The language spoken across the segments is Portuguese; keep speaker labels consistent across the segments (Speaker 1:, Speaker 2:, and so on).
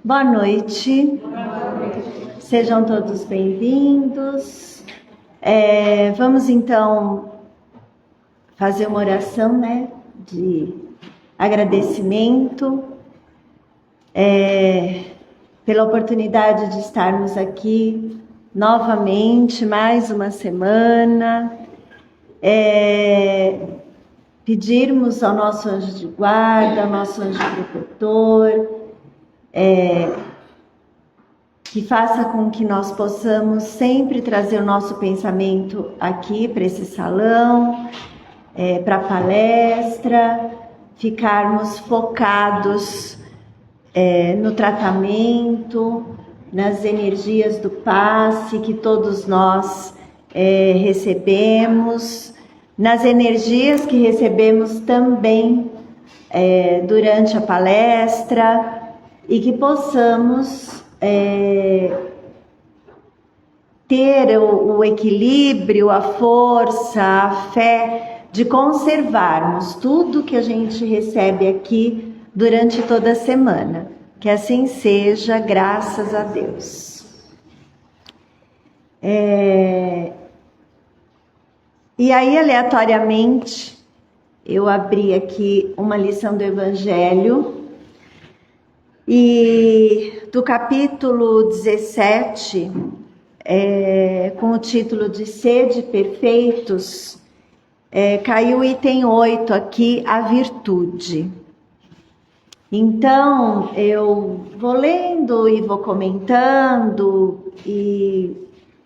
Speaker 1: Boa noite. Sejam todos bem-vindos. Vamos então fazer uma oração, de agradecimento pela oportunidade de estarmos aqui novamente, mais uma semana. Pedirmos ao nosso anjo de guarda, ao nosso anjo protetor, que faça com que nós possamos sempre trazer o nosso pensamento aqui para esse salão, para a palestra, ficarmos focados no tratamento, nas energias do passe que todos nós recebemos, nas energias que recebemos também durante a palestra, e que possamos ter o equilíbrio, a força, a fé de conservarmos tudo que a gente recebe aqui durante toda a semana. Que assim seja, graças a Deus. E aí, aleatoriamente, eu abri aqui uma lição do Evangelho, e do capítulo 17, com o título de Sede Perfeitos, caiu o item 8 aqui, a virtude. Então, eu vou lendo e vou comentando, e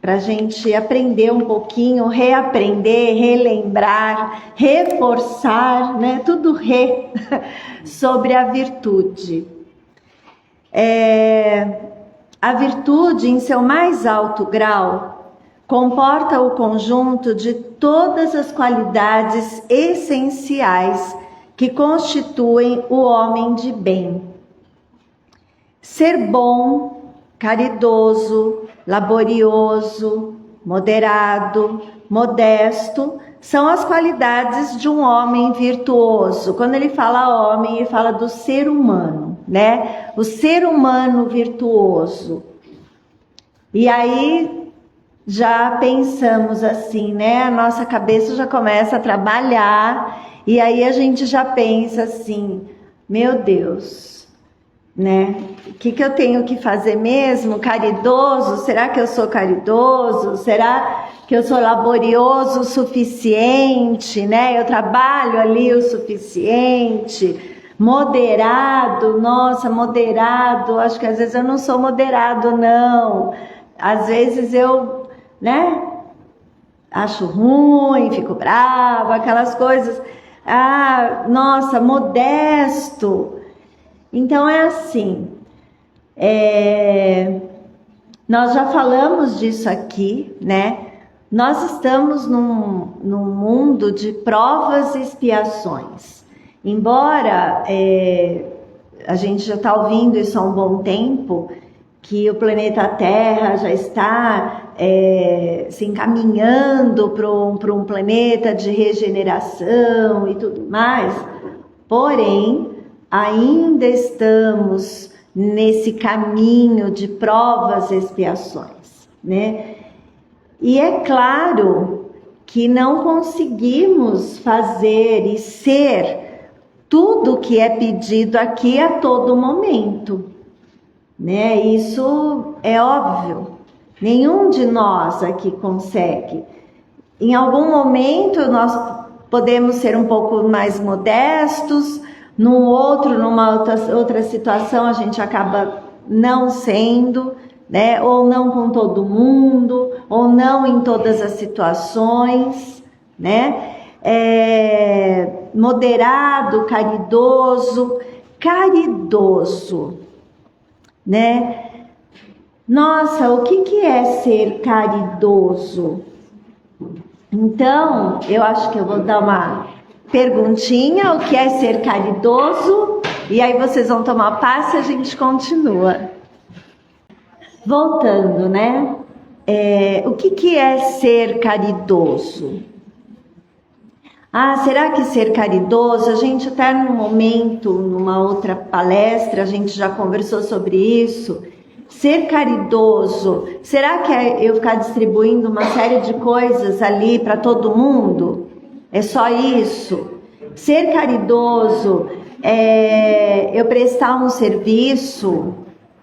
Speaker 1: para a gente aprender um pouquinho, reaprender, relembrar, reforçar, tudo sobre a virtude. A virtude, em seu mais alto grau, comporta o conjunto de todas as qualidades essenciais que constituem o homem de bem. Ser bom, caridoso, laborioso, moderado, modesto, são as qualidades de um homem virtuoso. Quando ele fala homem, ele fala do ser humano, O ser humano virtuoso. E aí já pensamos assim, A nossa cabeça já começa a trabalhar, e aí a gente já pensa assim, meu Deus, O que eu tenho que fazer mesmo? Caridoso? Será que eu sou caridoso? Será que eu sou laborioso o suficiente, Eu trabalho ali o suficiente? Moderado? Nossa, moderado, acho que às vezes eu não sou moderado, não. Às vezes eu, acho ruim, fico brava, aquelas coisas. Nossa, modesto. Então é assim, nós já falamos disso aqui, Nós estamos num mundo de provas e expiações. Embora a gente já está ouvindo isso há um bom tempo, que o planeta Terra já está se encaminhando para um planeta de regeneração e tudo mais, porém, ainda estamos nesse caminho de provas e expiações, E é claro que não conseguimos fazer e ser tudo que é pedido aqui a todo momento, Isso é óbvio. Nenhum de nós aqui consegue. Em algum momento nós podemos ser um pouco mais modestos, numa outra situação a gente acaba não sendo, ou não com todo mundo, ou não em todas as situações, Moderado, caridoso, Nossa, o que é ser caridoso? Então, eu acho que eu vou dar uma perguntinha, o que é ser caridoso? E aí vocês vão tomar passe e a gente continua. Voltando, o que é ser caridoso? Ah, será que ser caridoso? A gente até num momento, numa outra palestra, a gente já conversou sobre isso. Ser caridoso, será que é eu ficar distribuindo uma série de coisas ali para todo mundo? É só isso? Ser caridoso é eu prestar um serviço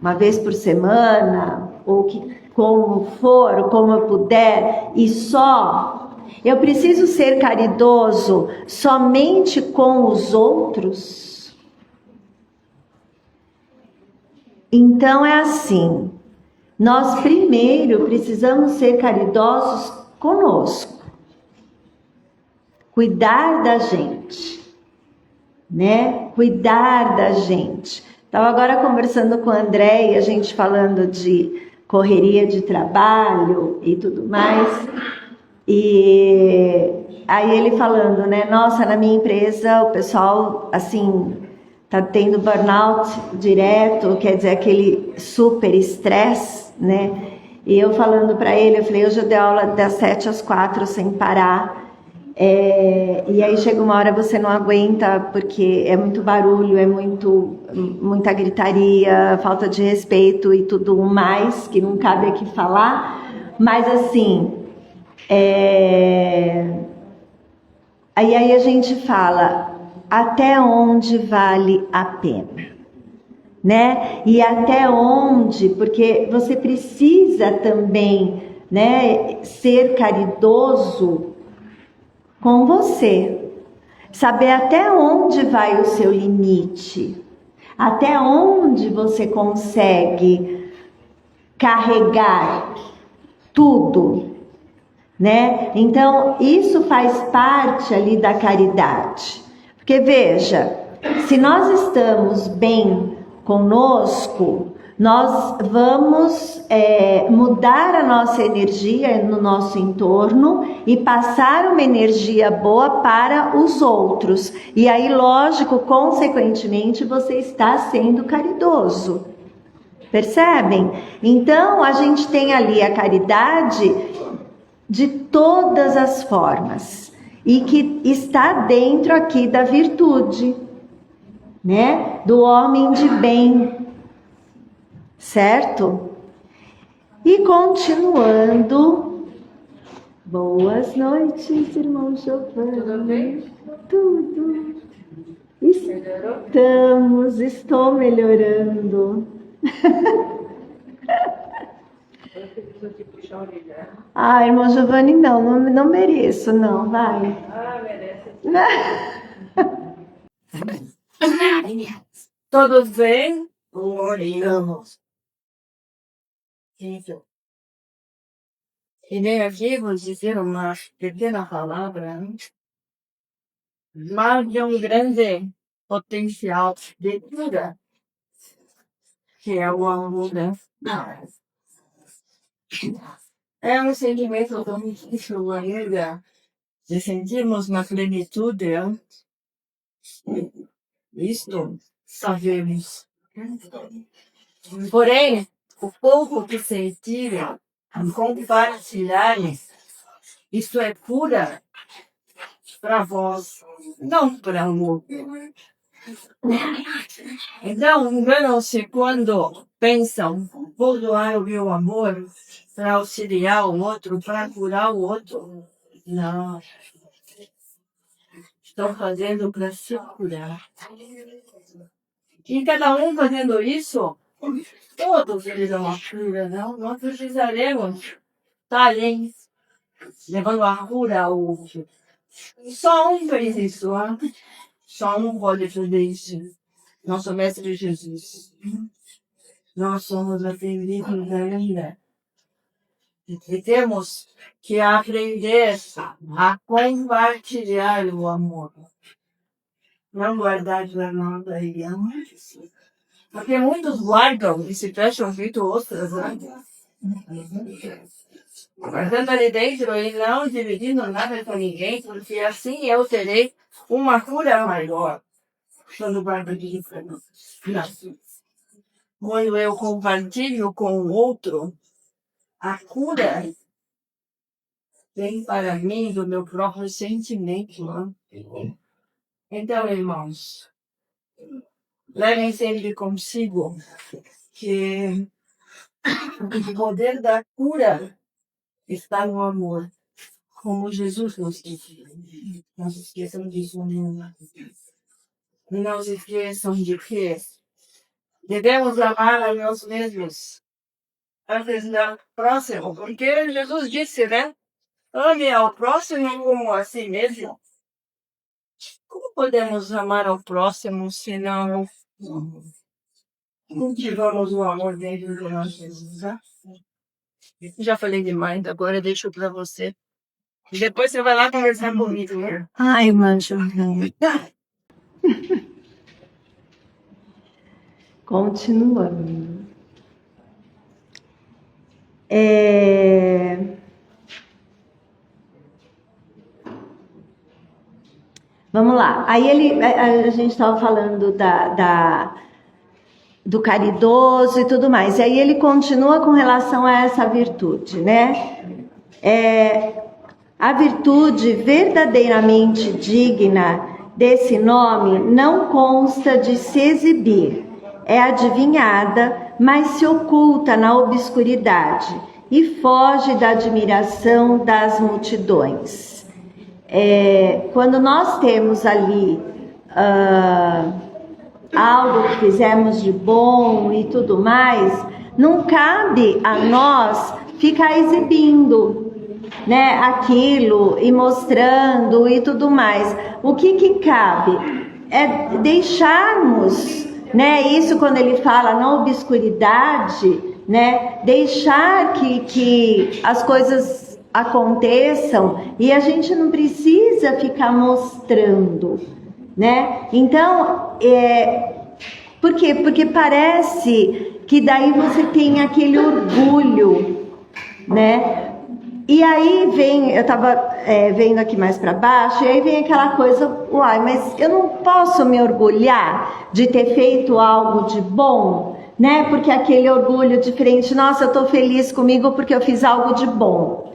Speaker 1: uma vez por semana, ou que como for, como eu puder, e só. Eu preciso ser caridoso somente com os outros? Então é assim, nós primeiro precisamos ser caridosos conosco, cuidar da gente, né? Cuidar da gente. Estava agora conversando com o André e a gente falando de correria de trabalho e tudo mais. E aí ele falando, né? Nossa, na minha empresa o pessoal, assim, tá tendo burnout direto, quer dizer, aquele super estresse, né? E eu falando para ele, eu falei, hoje eu dei aula das 7 às 4 sem parar. E aí chega uma hora você não aguenta porque é muito barulho, é muita gritaria, falta de respeito e tudo mais que não cabe aqui falar, mas assim, aí a gente fala até onde vale a pena, né? E até onde, porque você precisa também, né, ser caridoso com você. Saber até onde vai o seu limite, até onde você consegue carregar tudo, né? Então, isso faz parte ali da caridade. Porque veja, se nós estamos bem conosco, nós vamos mudar a nossa energia no nosso entorno e passar uma energia boa para os outros. E aí, lógico, consequentemente, você está sendo caridoso. Percebem? Então, a gente tem ali a caridade de todas as formas e que está dentro aqui da virtude, né? Do homem de bem, certo? E continuando, boas noites, irmão Giovanni.
Speaker 2: Tudo bem?
Speaker 1: Tudo.
Speaker 2: Melhorou?
Speaker 1: Estou melhorando.
Speaker 2: Eu preciso te puxar a orelha.
Speaker 1: Ah, irmão Giovanni, não mereço, não, vai.
Speaker 2: Ah, merece. Todos bem? Oremos. Isso. Irei aqui vou dizer uma pequena palavra, mas de um grande potencial de cura, que é o amor, né? É um sentimento tão difícil ainda de sentirmos na plenitude. Isto sabemos. Porém, o pouco que sentirem, compartilharem, isso é cura para vós, não para o outro. Então, enganam-se quando pensam, vou doar o meu amor para auxiliar o outro, para curar o outro. Não. Estão fazendo para se curar. E cada um fazendo isso, todos eles são uma cura, não? Nós precisaremos estar ali, levando a cura ao outro. Só um fez isso, só um pode fazer isso. Nosso Mestre Jesus. Nós somos aprendidos ainda. E temos que aprender a compartilhar o amor. Não guardar para nós aí, porque muitos guardam e se fecham feito ostras, né? Guardando ali dentro e não dividindo nada com ninguém, porque assim eu terei uma cura maior. Quando guardo de não. Quando eu compartilho com o outro, a cura vem para mim do meu próprio sentimento. Né? Então, irmãos, levem sempre consigo que o poder da cura está no amor, como Jesus nos disse. Não se esqueçam disso, nenhuma. Não se esqueçam de que devemos amar a nós mesmos antes do próximo, porque Jesus disse, né? Ame ao próximo como a si mesmo. Como podemos amar ao próximo se não cultivamos o amor dentro de nós mesmos, né? Já falei demais, agora eu deixo para você. E depois você vai lá conversar comigo, né?
Speaker 1: Ai, Manjo. Continuando. Vamos lá. Aí a gente estava falando do caridoso e tudo mais. E aí ele continua com relação a essa virtude, né? A virtude verdadeiramente digna desse nome não consta de se exibir, é adivinhada, mas se oculta na obscuridade e foge da admiração das multidões. Quando nós temos ali algo que fizemos de bom e tudo mais, não cabe a nós ficar exibindo, né, aquilo e mostrando e tudo mais. O que cabe é deixarmos, né, isso quando ele fala na obscuridade, né, deixar que as coisas aconteçam e a gente não precisa ficar mostrando, né? Então, por quê? Porque parece que daí você tem aquele orgulho, né? E aí vem, eu estava vendo aqui mais para baixo, e aí vem aquela coisa, uai, mas eu não posso me orgulhar de ter feito algo de bom, né? Porque aquele orgulho diferente, nossa, eu estou feliz comigo porque eu fiz algo de bom.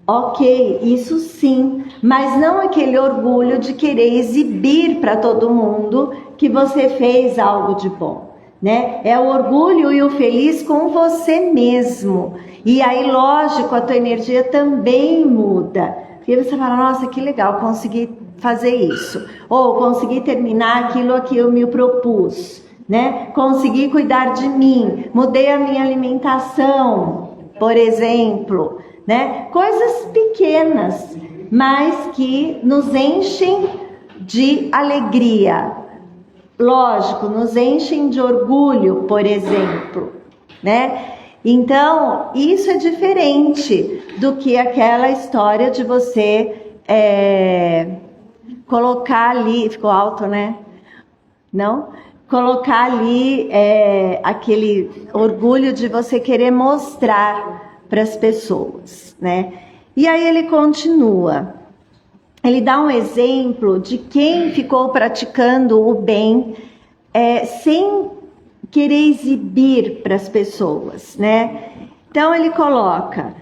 Speaker 1: Ok, isso sim, mas não aquele orgulho de querer exibir para todo mundo que você fez algo de bom, né? É o orgulho e o feliz com você mesmo. E aí, lógico, a tua energia também muda. Porque você fala, nossa, que legal, consegui fazer isso. Ou consegui terminar aquilo a que eu me propus, né? Consegui cuidar de mim, mudei a minha alimentação, por exemplo, né? Coisas pequenas, mas que nos enchem de alegria. Lógico, nos enchem de orgulho, por exemplo, né? Então, isso é diferente do que aquela história de você colocar ali, ficou alto, né? Não? Colocar ali aquele orgulho de você querer mostrar para as pessoas, né? E aí ele continua. Ele dá um exemplo de quem ficou praticando o bem sem querer exibir para as pessoas, né? Então ele coloca,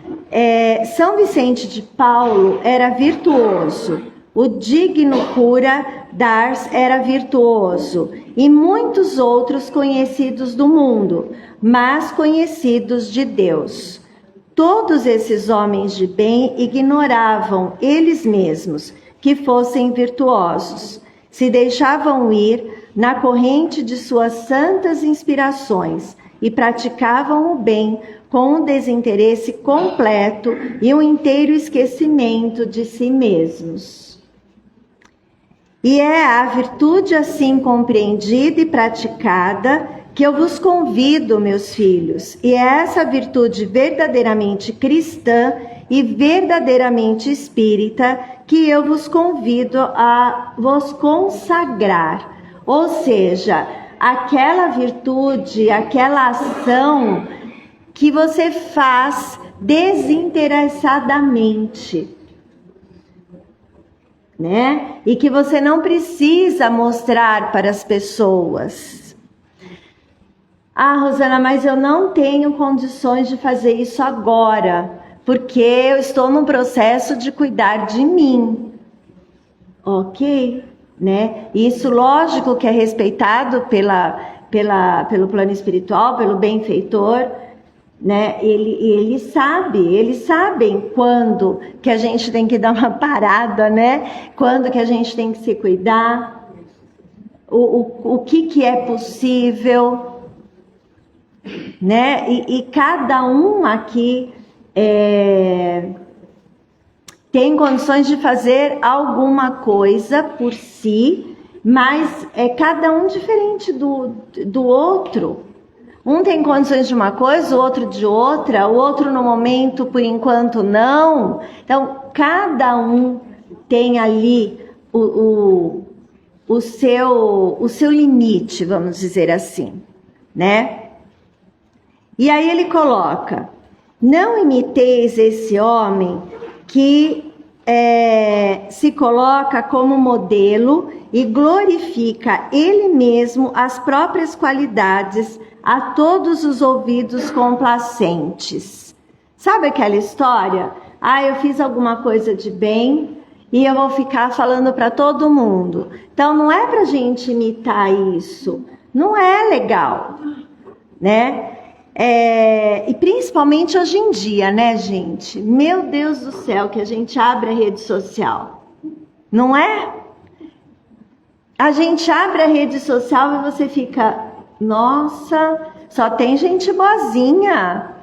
Speaker 1: São Vicente de Paulo era virtuoso, o digno cura d'Ars era virtuoso, e muitos outros conhecidos do mundo, mas conhecidos de Deus. Todos esses homens de bem ignoravam eles mesmos que fossem virtuosos, se deixavam ir na corrente de suas santas inspirações e praticavam o bem com um desinteresse completo e um inteiro esquecimento de si mesmos. E é a virtude assim compreendida e praticada que eu vos convido, meus filhos, e é essa virtude verdadeiramente cristã e verdadeiramente espírita que eu vos convido a vos consagrar. Ou seja, aquela virtude, aquela ação que você faz desinteressadamente, né? E que você não precisa mostrar para as pessoas. Ah, Rosana, mas eu não tenho condições de fazer isso agora, porque eu estou num processo de cuidar de mim. Ok, né? Isso, lógico, que é respeitado pelo plano espiritual, pelo benfeitor, né? Eles sabem quando que a gente tem que dar uma parada, né? Quando que a gente tem que se cuidar, o que é possível, né? E cada um aqui tem condições de fazer alguma coisa por si, mas é cada um diferente do outro. Um tem condições de uma coisa, o outro de outra, o outro no momento, por enquanto, não. Então, cada um tem ali o seu limite, vamos dizer assim, né? E aí ele coloca: não imiteis esse homem que se coloca como modelo e glorifica ele mesmo as próprias qualidades a todos os ouvidos complacentes. Sabe aquela história? Eu fiz alguma coisa de bem e eu vou ficar falando para todo mundo. Então não é para a gente imitar isso, não é legal, né? E principalmente hoje em dia, né, gente? Meu Deus do céu, que a gente abre a rede social, não é? A gente abre a rede social e você fica: nossa, só tem gente boazinha,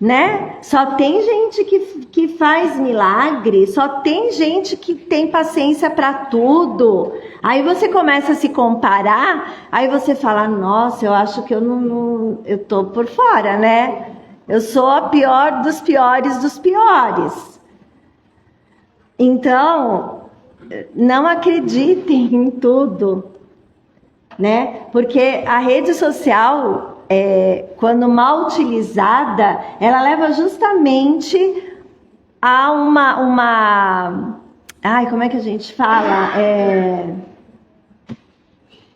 Speaker 1: né? Só tem gente que faz milagre, só tem gente que tem paciência para tudo. Aí você começa a se comparar, aí você fala: nossa, eu acho que eu tô por fora, né? Eu sou a pior dos piores dos piores. Então, não acreditem em tudo, né? Porque a rede social, quando mal utilizada, ela leva justamente a como é que a gente fala?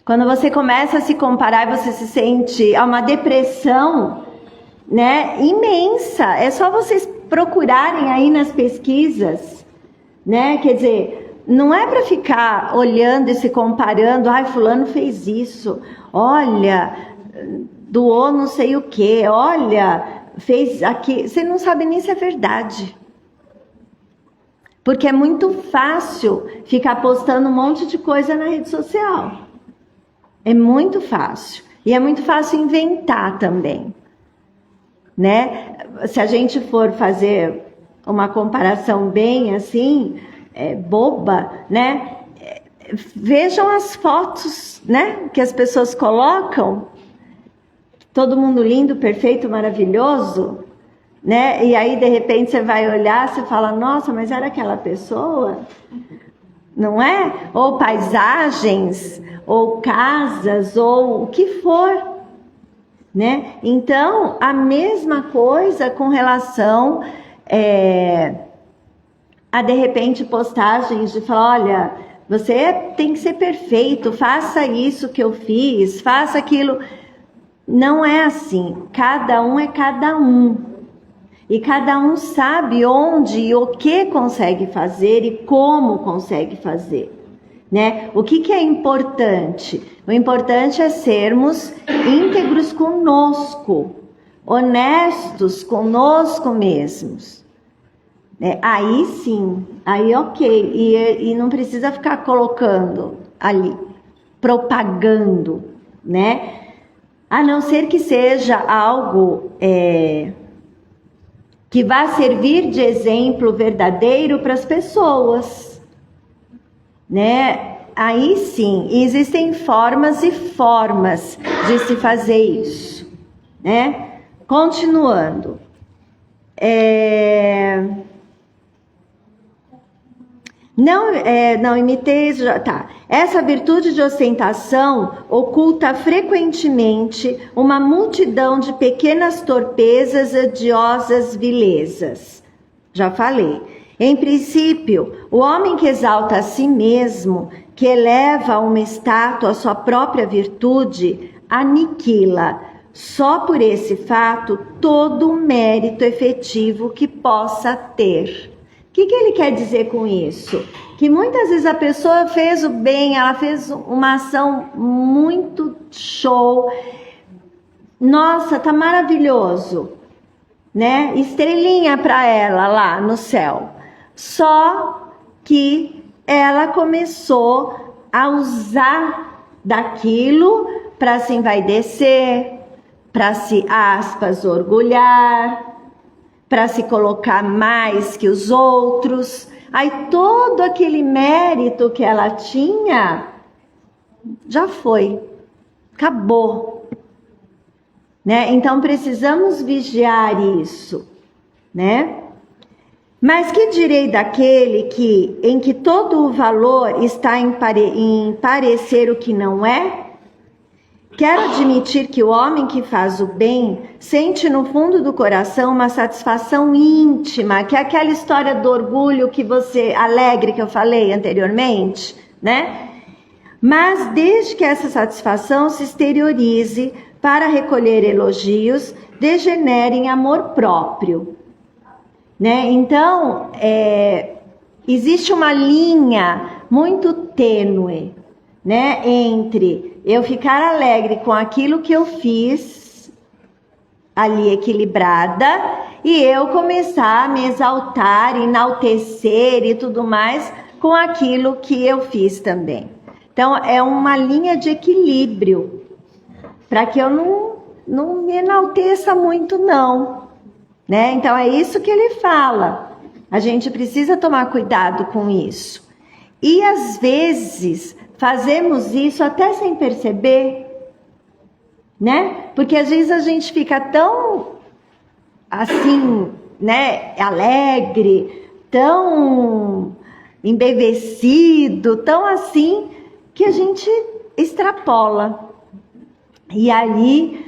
Speaker 1: Quando você começa a se comparar e você se sente uma depressão, né, imensa. É só vocês procurarem aí nas pesquisas, né? Quer dizer, não é para ficar olhando e se comparando: fulano fez isso, olha, doou não sei o que, olha, fez aqui. Você não sabe nem se é verdade. Porque é muito fácil ficar postando um monte de coisa na rede social. É muito fácil. E é muito fácil inventar também, né? Se a gente for fazer uma comparação bem assim, boba, né? Vejam as fotos, né, que as pessoas colocam. Todo mundo lindo, perfeito, maravilhoso, né? E aí, de repente, você vai olhar, você fala: nossa, mas era aquela pessoa? Não é? Ou paisagens, ou casas, ou o que for, né? Então, a mesma coisa com relação a, de repente, postagens de falar: olha, você tem que ser perfeito, faça isso que eu fiz, faça aquilo. Não é assim. Cada um é cada um. E cada um sabe onde e o que consegue fazer e como consegue fazer, né? O que é importante? O importante é sermos íntegros conosco, honestos conosco mesmos. Aí sim, aí ok. E não precisa ficar colocando ali, propagando, né? A não ser que seja algo que vai servir de exemplo verdadeiro para as pessoas, né? Aí sim, existem formas e formas de se fazer isso, né? Continuando. Não imiteis, tá. Essa virtude de ostentação oculta frequentemente uma multidão de pequenas torpezas e odiosas vilezas. Já falei. Em princípio, o homem que exalta a si mesmo, que eleva a uma estátua a sua própria virtude, aniquila, só por esse fato, todo o mérito efetivo que possa ter. O que ele quer dizer com isso? Que muitas vezes a pessoa fez o bem, ela fez uma ação muito show. Nossa, tá maravilhoso, né? Estrelinha para ela lá no céu. Só que ela começou a usar daquilo para se envaidecer, para se, aspas, orgulhar, para se colocar mais que os outros. Aí todo aquele mérito que ela tinha já foi, acabou, né? Então precisamos vigiar isso, né? Mas que direi daquele em que todo o valor está em parecer o que não é? Quero admitir que o homem que faz o bem sente no fundo do coração uma satisfação íntima, que é aquela história do orgulho que você, alegre que eu falei anteriormente, né? Mas desde que essa satisfação se exteriorize para recolher elogios, degenere em amor próprio, né? Então, existe uma linha muito tênue, né, entre eu ficar alegre com aquilo que eu fiz, ali equilibrada, e eu começar a me exaltar, enaltecer e tudo mais com aquilo que eu fiz também. Então, é uma linha de equilíbrio, para que eu não me enalteça muito, não, né? Então, é isso que ele fala. A gente precisa tomar cuidado com isso. E, às vezes, fazemos isso até sem perceber, né? Porque às vezes a gente fica tão assim, né, alegre, tão embevecido, tão assim, que a gente extrapola. E aí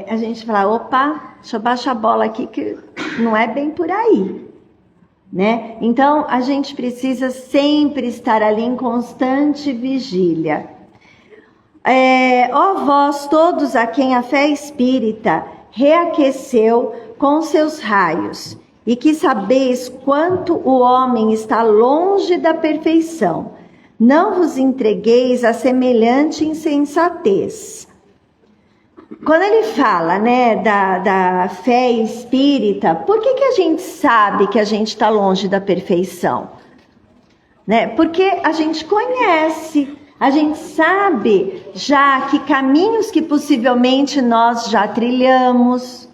Speaker 1: a gente fala, opa, deixa eu baixar a bola aqui que não é bem por aí, né? Então a gente precisa sempre estar ali em constante vigília. Ó vós todos a quem a fé espírita reaqueceu com seus raios, e que sabeis quanto o homem está longe da perfeição, não vos entregueis a semelhante insensatez. Quando ele fala, né, da fé espírita, por que a gente sabe que a gente está longe da perfeição? Né? Porque a gente conhece, a gente sabe já que caminhos que possivelmente nós já trilhamos,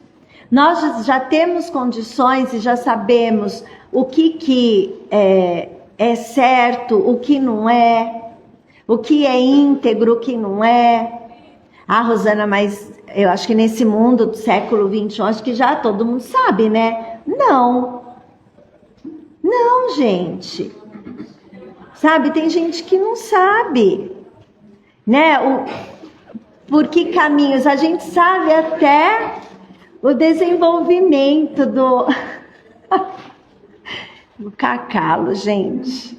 Speaker 1: nós já temos condições e já sabemos o que é certo, o que não é, o que é íntegro, o que não é. Ah, Rosana, mas eu acho que nesse mundo do século XXI, acho que já todo mundo sabe, né? Não, gente. Sabe, tem gente que não sabe, né? Por que caminhos? A gente sabe até o desenvolvimento do cacalo, gente.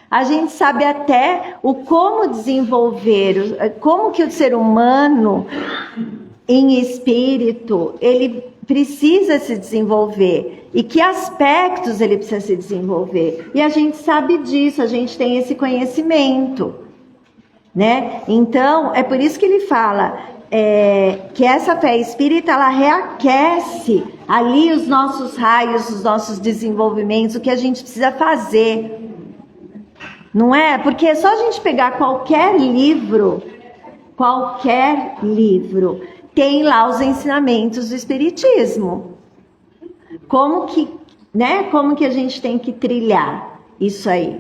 Speaker 1: A gente sabe até o como desenvolver, como que o ser humano em espírito, ele precisa se desenvolver e que aspectos ele precisa se desenvolver. E a gente sabe disso, a gente tem esse conhecimento, né? Então, é por isso que ele fala que essa fé espírita, ela reaquece ali os nossos raios, os nossos desenvolvimentos, o que a gente precisa fazer. Não é? Porque é só a gente pegar qualquer livro, tem lá os ensinamentos do Espiritismo. Como que a gente tem que trilhar isso aí?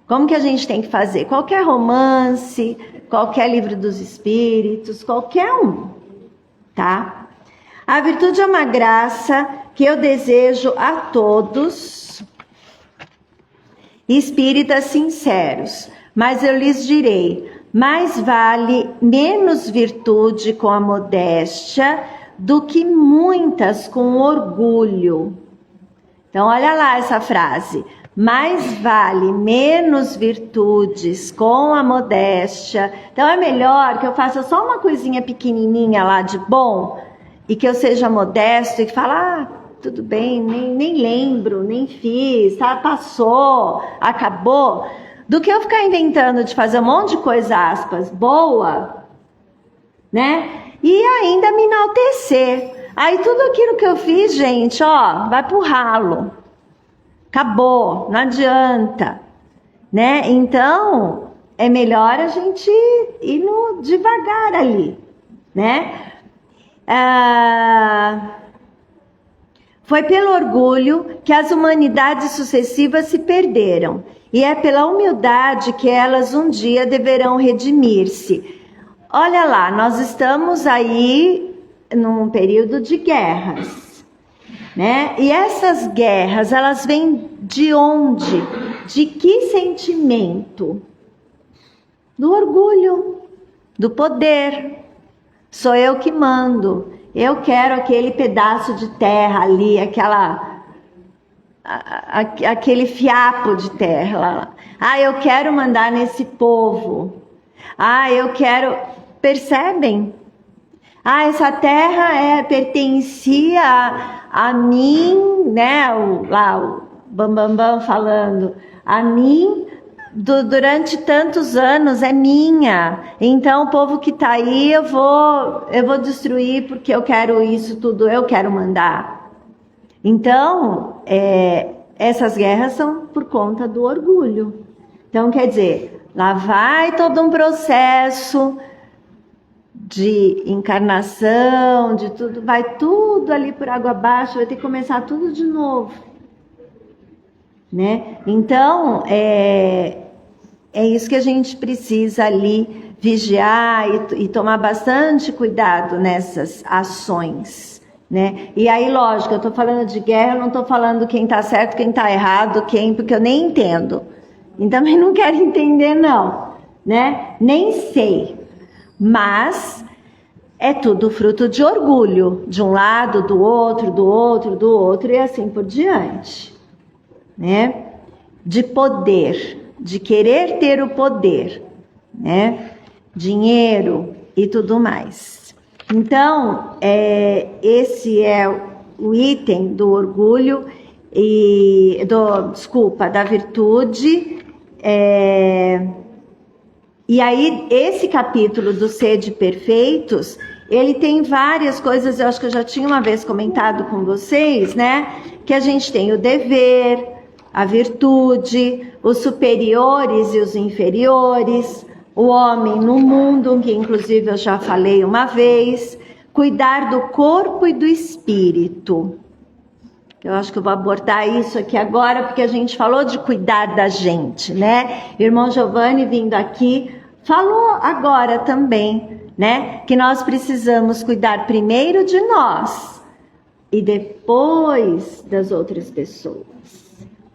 Speaker 1: Como que a gente tem que fazer? Qualquer romance, qualquer livro dos Espíritos, qualquer um, tá? A virtude é uma graça que eu desejo a todos, espíritas sinceros, mas eu lhes direi, mais vale menos virtude com a modéstia do que muitas com orgulho. Então olha lá essa frase, mais vale menos virtudes com a modéstia. Então é melhor que eu faça só uma coisinha pequenininha lá de bom e que eu seja modesto e que fale, tudo bem, nem lembro, nem fiz, tá, passou, acabou, do que eu ficar inventando de fazer um monte de coisa, aspas, boa, né? E ainda me enaltecer. Aí tudo aquilo que eu fiz, gente, vai pro ralo. Acabou, não adianta, né? Então, é melhor a gente ir no devagar ali, né? Foi pelo orgulho que as humanidades sucessivas se perderam, e é pela humildade que elas um dia deverão redimir-se. Olha lá, nós estamos aí num período de guerras. Né? E essas guerras, elas vêm de onde? De que sentimento? Do orgulho, do poder. Sou eu que mando. Eu quero aquele pedaço de terra ali, aquele fiapo de terra. Eu quero mandar nesse povo. Eu quero... Percebem? Essa terra pertencia a mim, né? O Bambambam falando, a mim, durante tantos anos é minha. Então o povo que está aí eu vou destruir porque eu quero isso tudo, eu quero mandar. Então essas guerras são por conta do orgulho. Então quer dizer, lá vai todo um processo de encarnação, de tudo, vai tudo ali por água abaixo, vai ter que começar tudo de novo, né? Então, é isso que a gente precisa ali vigiar e tomar bastante cuidado nessas ações, né? E aí, lógico, eu tô falando de guerra, eu não tô falando quem tá certo, quem tá errado, porque eu nem entendo. E também não quero entender, não, né? Nem sei. Mas é tudo fruto de orgulho, de um lado, do outro, e assim por diante, né? De poder, de querer ter o poder, né? Dinheiro e tudo mais. Então, esse é o item do orgulho e da virtude. E aí, esse capítulo do Sede Perfeitos, ele tem várias coisas, eu acho que eu já tinha uma vez comentado com vocês, né? Que a gente tem o dever, a virtude, os superiores e os inferiores, o homem no mundo, que inclusive eu já falei uma vez, cuidar do corpo e do espírito. Eu acho que eu vou abordar isso aqui agora, porque a gente falou de cuidar da gente, né? Irmão Giovanni vindo aqui, falou agora também, né? Que nós precisamos cuidar primeiro de nós e depois das outras pessoas,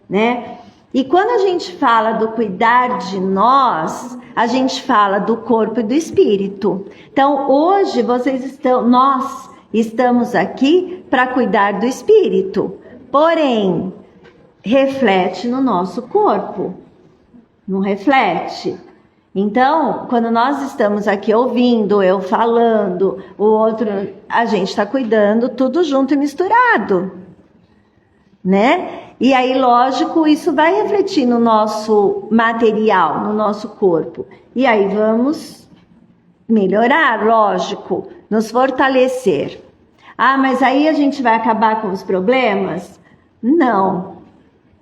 Speaker 1: né? E quando a gente fala do cuidar de nós, a gente fala do corpo e do espírito. Então, hoje nós estamos aqui para cuidar do espírito, porém, reflete no nosso corpo, não reflete? Então, quando nós estamos aqui ouvindo, eu falando, o outro, a gente está cuidando tudo junto e misturado, né? E aí, lógico, isso vai refletir no nosso material, no nosso corpo. E aí vamos melhorar, lógico, nos fortalecer. Mas aí a gente vai acabar com os problemas? Não,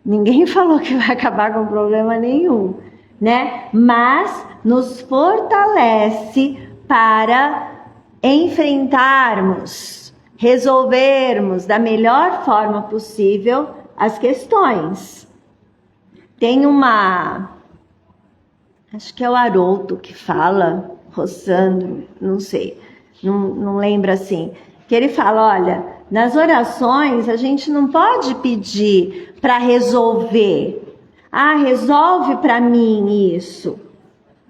Speaker 1: ninguém falou que vai acabar com problema nenhum, né? Mas nos fortalece para enfrentarmos, resolvermos da melhor forma possível as questões. Tem acho que é o Haroldo que fala, Rossandro, não sei, não lembro assim, que ele fala, olha, nas orações a gente não pode pedir para resolver. Resolve para mim isso,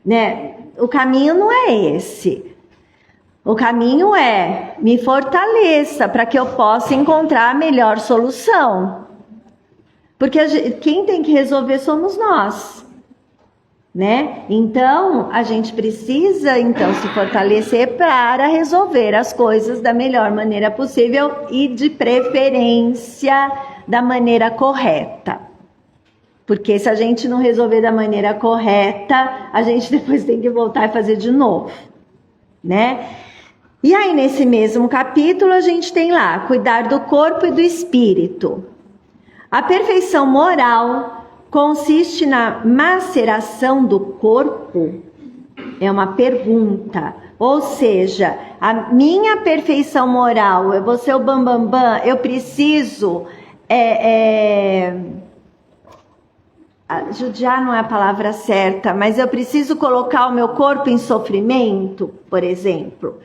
Speaker 1: né? O caminho não é esse. O caminho é me fortaleça para que eu possa encontrar a melhor solução. Porque quem tem que resolver somos nós, né? Então, a gente precisa, então, se fortalecer para resolver as coisas da melhor maneira possível e, de preferência, da maneira correta. Porque se a gente não resolver da maneira correta, a gente depois tem que voltar e fazer de novo, né? E aí, nesse mesmo capítulo, a gente tem lá, cuidar do corpo e do espírito. A perfeição moral consiste na maceração do corpo? É uma pergunta. Ou seja, a minha perfeição moral, eu vou ser o bambambam, eu preciso... judiar não é a palavra certa, mas eu preciso colocar o meu corpo em sofrimento, por exemplo.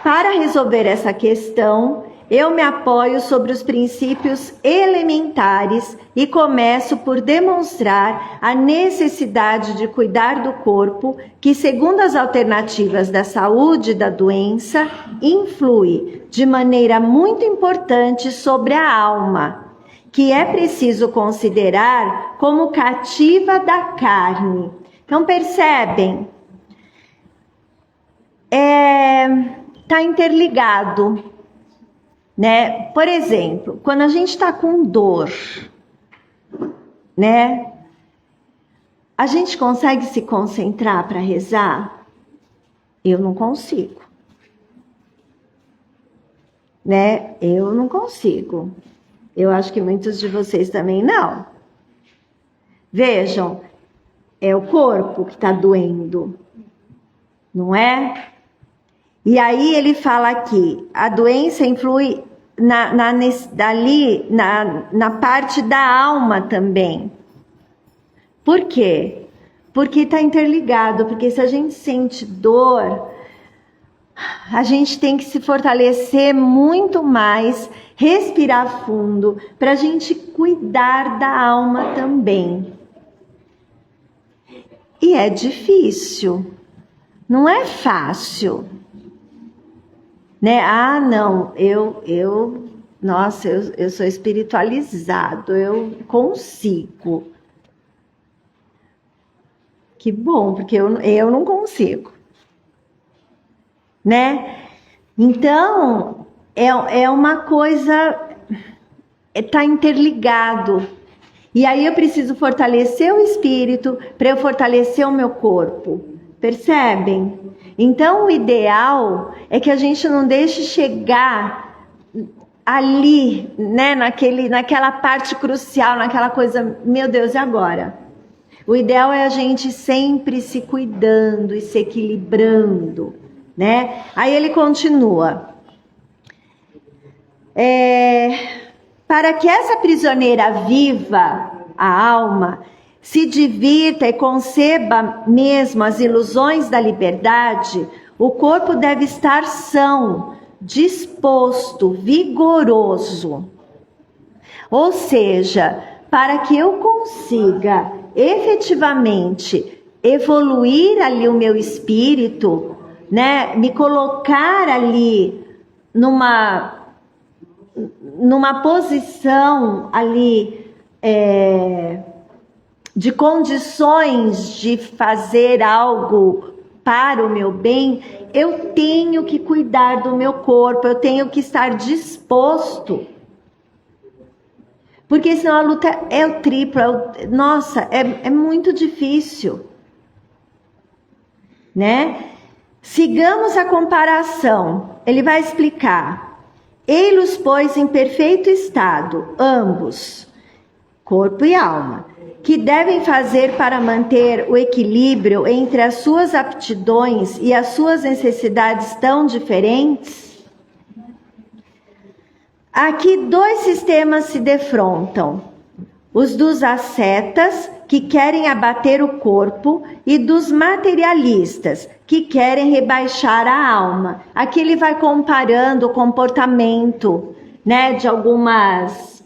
Speaker 1: Para resolver essa questão, eu me apoio sobre os princípios elementares e começo por demonstrar a necessidade de cuidar do corpo, que, segundo as alternativas da saúde e da doença, influi de maneira muito importante sobre a alma, que é preciso considerar como cativa da carne. Então, percebem? Está interligado. Né? Por exemplo, quando a gente está com dor, né? A gente consegue se concentrar para rezar? Eu não consigo. Né? Eu não consigo. Eu acho que muitos de vocês também não. Vejam, é o corpo que está doendo, não é? E aí ele fala aqui, a doença influi na parte da alma também. Por quê? Porque está interligado, porque se a gente sente dor, a gente tem que se fortalecer muito mais, respirar fundo, para a gente cuidar da alma também. E é difícil, não é fácil. Né? Ah, não, eu sou espiritualizado, eu consigo. Que bom, porque eu não consigo. Né? Então, é uma coisa, está interligado. E aí eu preciso fortalecer o espírito para eu fortalecer o meu corpo. Percebem? Então, o ideal é que a gente não deixe chegar ali, né, naquela parte crucial, naquela coisa, meu Deus, e agora? O ideal é a gente sempre se cuidando e se equilibrando, né? Aí ele continua. Para que essa prisioneira viva, a alma, se divirta e conceba mesmo as ilusões da liberdade, o corpo deve estar são, disposto, vigoroso. Ou seja, para que eu consiga efetivamente evoluir ali o meu espírito, né, me colocar ali numa posição ali de condições de fazer algo para o meu bem, eu tenho que cuidar do meu corpo, eu tenho que estar disposto. Porque senão a luta é o triplo, nossa, é muito difícil. Né? Sigamos a comparação, ele vai explicar. Ei-los, pois, em perfeito estado, ambos, corpo e alma, que devem fazer para manter o equilíbrio entre as suas aptidões e as suas necessidades tão diferentes? Aqui dois sistemas se defrontam, os dos ascetas, que querem abater o corpo, e dos materialistas, que querem rebaixar a alma. Aqui ele vai comparando o comportamento, né, de algumas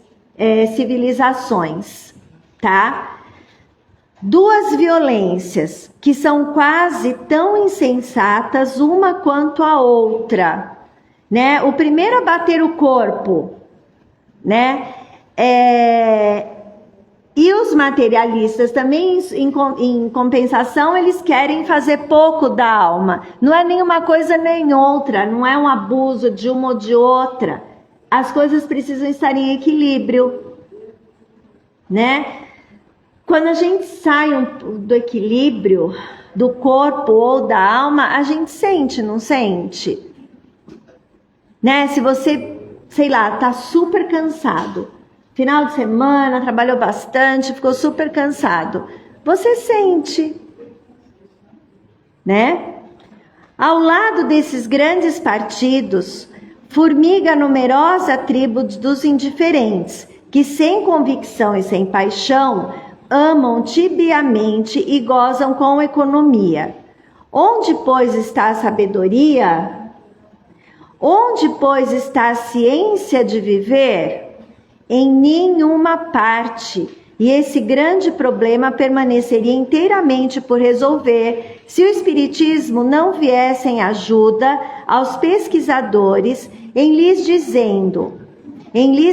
Speaker 1: civilizações, tá? Duas violências que são quase tão insensatas uma quanto a outra. Né? O primeiro a bater o corpo, né? E os materialistas também, em compensação, eles querem fazer pouco da alma. Não é nenhuma coisa nem outra, não é um abuso de uma ou de outra. As coisas precisam estar em equilíbrio, né? Quando a gente sai do equilíbrio do corpo ou da alma, a gente sente, não sente? Né? Se você, sei lá, tá super cansado, final de semana, trabalhou bastante, ficou super cansado, você sente, né? Ao lado desses grandes partidos, formiga a numerosa tribo dos indiferentes, que sem convicção e sem paixão, amam tibiamente e gozam com economia. Onde, pois, está a sabedoria? Onde, pois, está a ciência de viver? Em nenhuma parte. E esse grande problema permaneceria inteiramente por resolver se o Espiritismo não viesse em ajuda aos pesquisadores em lhes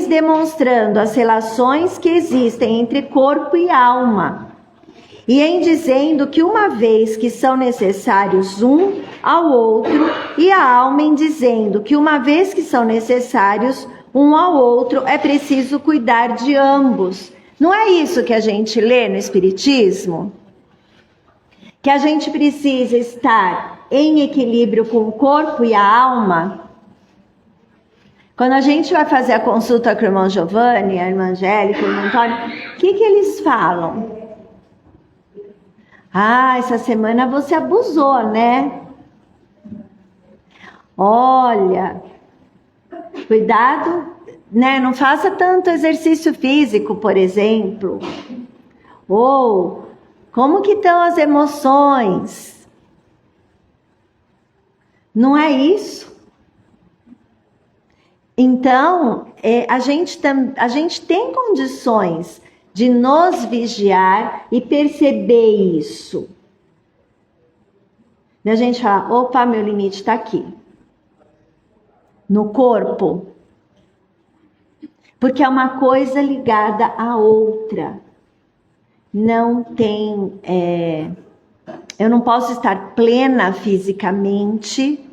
Speaker 1: demonstrando as relações que existem entre corpo e alma, e em dizendo que uma vez que são necessários um ao outro, e a alma em dizendo que uma vez que são necessários um ao outro, é preciso cuidar de ambos. Não é isso que a gente lê no Espiritismo? Que a gente precisa estar em equilíbrio com o corpo e a alma? Quando a gente vai fazer a consulta com o irmão Giovanni, a irmã Angélica, o irmão Antônio, o que eles falam? Ah, essa semana você abusou, né? Olha, cuidado, né? Não faça tanto exercício físico, por exemplo. Ou, como que estão as emoções? Não é isso? Então, a gente tem condições de nos vigiar e perceber isso. E a gente fala, opa, meu limite está aqui. No corpo. Porque é uma coisa ligada à outra. Não tem... eu não posso estar plena fisicamente...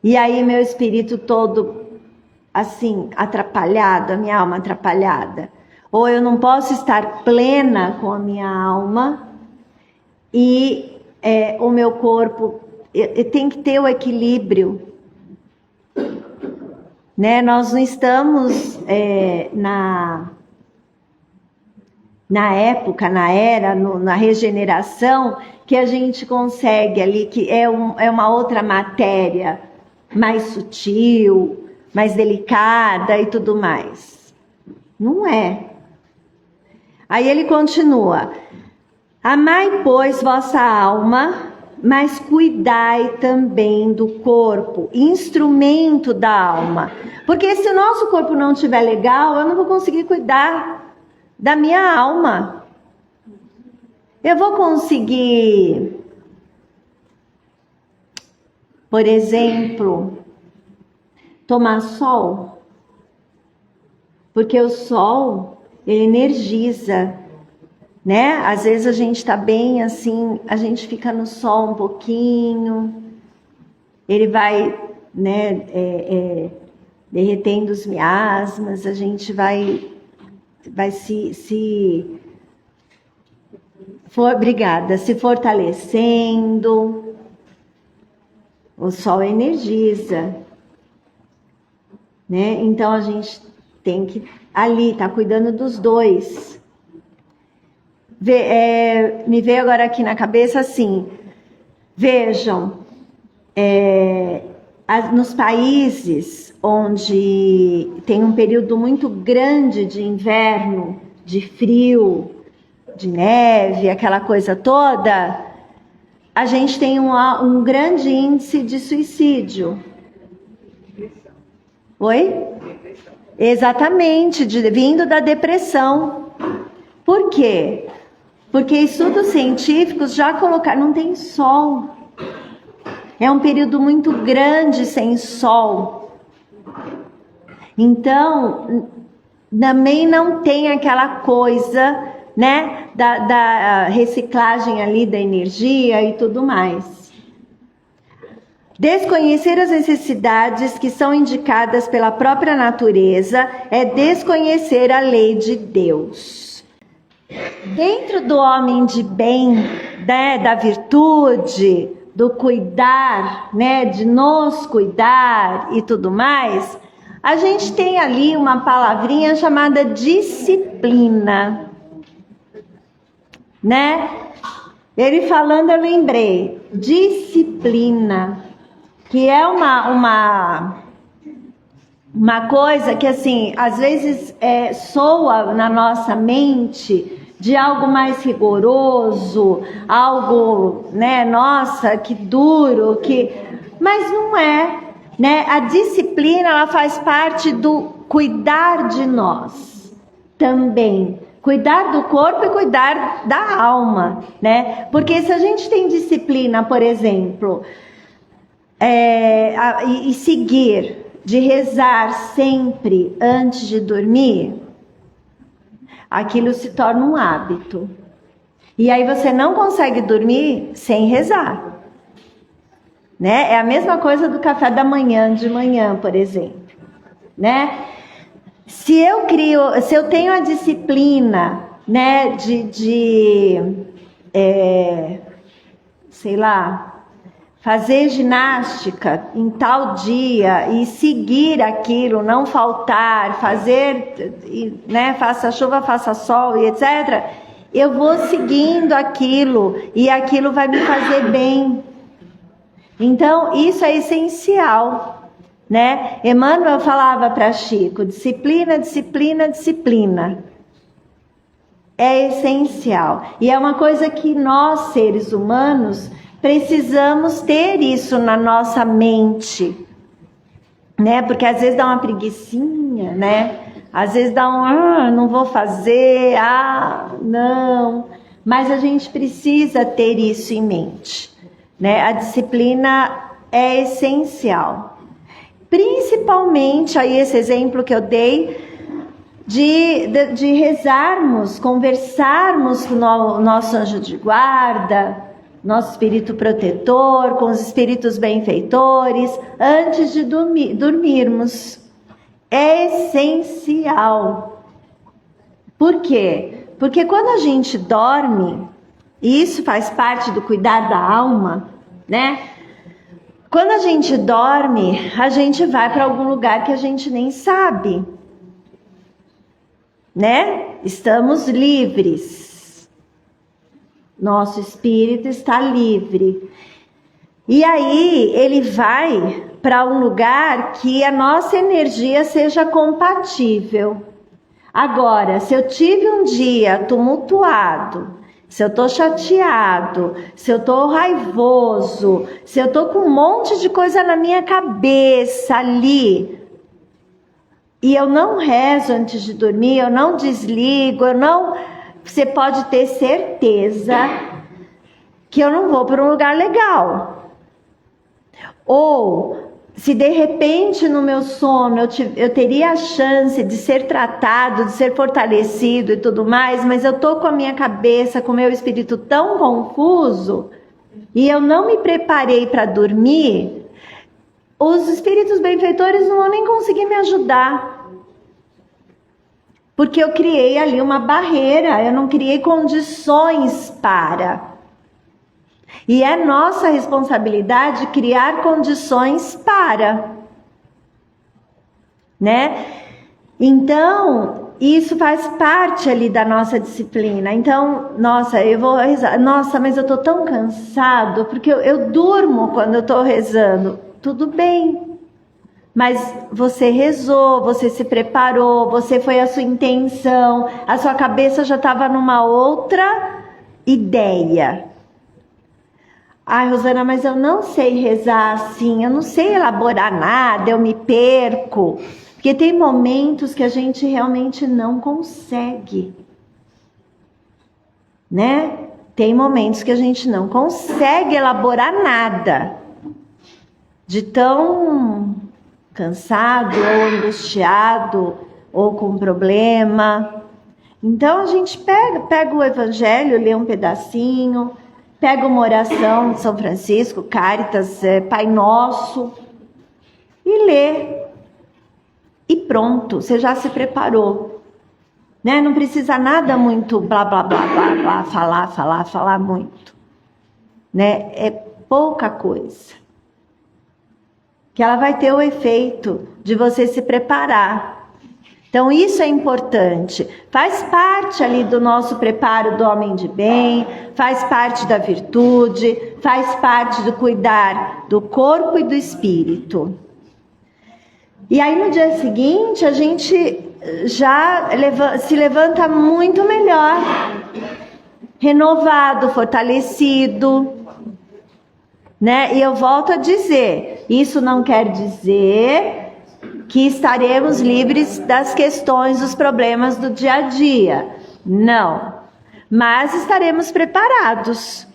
Speaker 1: E aí meu espírito todo, assim, atrapalhado, a minha alma atrapalhada. Ou eu não posso estar plena com a minha alma e o meu corpo, tem que ter o equilíbrio. Né? Nós não estamos na época, na era, na regeneração, que a gente consegue ali, que é uma outra matéria, mais sutil, mais delicada e tudo mais. Não é. Aí ele continua. Amai, pois, vossa alma, mas cuidai também do corpo, instrumento da alma. Porque se o nosso corpo não estiver legal, eu não vou conseguir cuidar da minha alma. Eu vou conseguir... Por exemplo, tomar sol, porque o sol, ele energiza, né? Às vezes a gente está bem assim, a gente fica no sol um pouquinho, ele vai, né, derretendo os miasmas, a gente vai se fortalecendo. O sol energiza, né? Então a gente tem que ali tá cuidando dos dois. Me veio agora aqui na cabeça assim, vejam, nos países onde tem um período muito grande de inverno, de frio, de neve, aquela coisa toda, a gente tem um grande índice de suicídio. Oi? Exatamente, vindo da depressão. Por quê? Porque estudos científicos já colocaram, não tem sol. É um período muito grande sem sol. Então, também não tem aquela coisa, né, da reciclagem ali da energia e tudo mais. Desconhecer as necessidades que são indicadas pela própria natureza é desconhecer a lei de Deus. Dentro do homem de bem, né, da virtude, do cuidar, né, de nos cuidar e tudo mais, a gente tem ali uma palavrinha chamada disciplina, né? Ele falando, eu lembrei, disciplina, que é uma coisa que, assim, às vezes soa na nossa mente de algo mais rigoroso, algo, né, nossa, que duro, mas não é, né? A disciplina, ela faz parte do cuidar de nós também. Cuidar do corpo e cuidar da alma, né? Porque se a gente tem disciplina, por exemplo, e seguir de rezar sempre antes de dormir, aquilo se torna um hábito. E aí você não consegue dormir sem rezar, né? É a mesma coisa do café da manhã, de manhã, por exemplo, né? Se eu tenho a disciplina, né, sei lá, fazer ginástica em tal dia e seguir aquilo, não faltar, fazer, né, faça chuva, faça sol e etc., eu vou seguindo aquilo e aquilo vai me fazer bem. Então, isso é essencial. Né? Emmanuel falava para Chico, disciplina, disciplina, disciplina. É essencial. E é uma coisa que nós, seres humanos, precisamos ter isso na nossa mente. Né? Porque às vezes dá uma preguicinha, né? Às vezes dá não vou fazer, não. Mas a gente precisa ter isso em mente. Né? A disciplina é essencial. Principalmente aí esse exemplo que eu dei de rezarmos, conversarmos com o nosso anjo de guarda, nosso espírito protetor, com os espíritos benfeitores, antes de dormirmos. É essencial. Por quê? Porque quando a gente dorme, e isso faz parte do cuidar da alma, né? Quando a gente dorme, a gente vai para algum lugar que a gente nem sabe, né? Estamos livres. Nosso espírito está livre. E aí ele vai para um lugar que a nossa energia seja compatível. Agora, se eu tive um dia tumultuado, se eu tô chateado, se eu tô raivoso, se eu tô com um monte de coisa na minha cabeça ali, e eu não rezo antes de dormir, eu não desligo, você pode ter certeza que eu não vou para um lugar legal. Ou, se de repente no meu sono eu teria a chance de ser tratado, de ser fortalecido e tudo mais, mas eu tô com a minha cabeça, com o meu espírito tão confuso, e eu não me preparei para dormir, os espíritos benfeitores não vão nem conseguir me ajudar. Porque eu criei ali uma barreira, eu não criei condições para. E é nossa responsabilidade criar condições para, né? Então, isso faz parte ali da nossa disciplina. Então, nossa, eu vou rezar. Nossa, mas eu tô tão cansado, porque eu durmo quando eu tô rezando. Tudo bem. Mas você rezou, você se preparou, você foi a sua intenção, a sua cabeça já estava numa outra ideia. Ai, Rosana, mas eu não sei rezar assim, eu não sei elaborar nada, eu me perco. Porque tem momentos que a gente realmente não consegue, né? Tem momentos que a gente não consegue elaborar nada, de tão cansado ou angustiado ou com problema. Então a gente pega o Evangelho, lê um pedacinho, pega uma oração de São Francisco, Caritas, Pai Nosso, e lê. E pronto, você já se preparou. Né? Não precisa nada muito blá, blá, blá, blá, blá, falar muito. Né? É pouca coisa. Que ela vai ter o efeito de você se preparar. Então isso é importante, faz parte ali do nosso preparo do homem de bem, faz parte da virtude, faz parte do cuidar do corpo e do espírito. E aí no dia seguinte a gente já se levanta muito melhor, renovado, fortalecido, né? E eu volto a dizer, isso não quer dizer que estaremos livres das questões, dos problemas do dia a dia. Não. Mas estaremos preparados.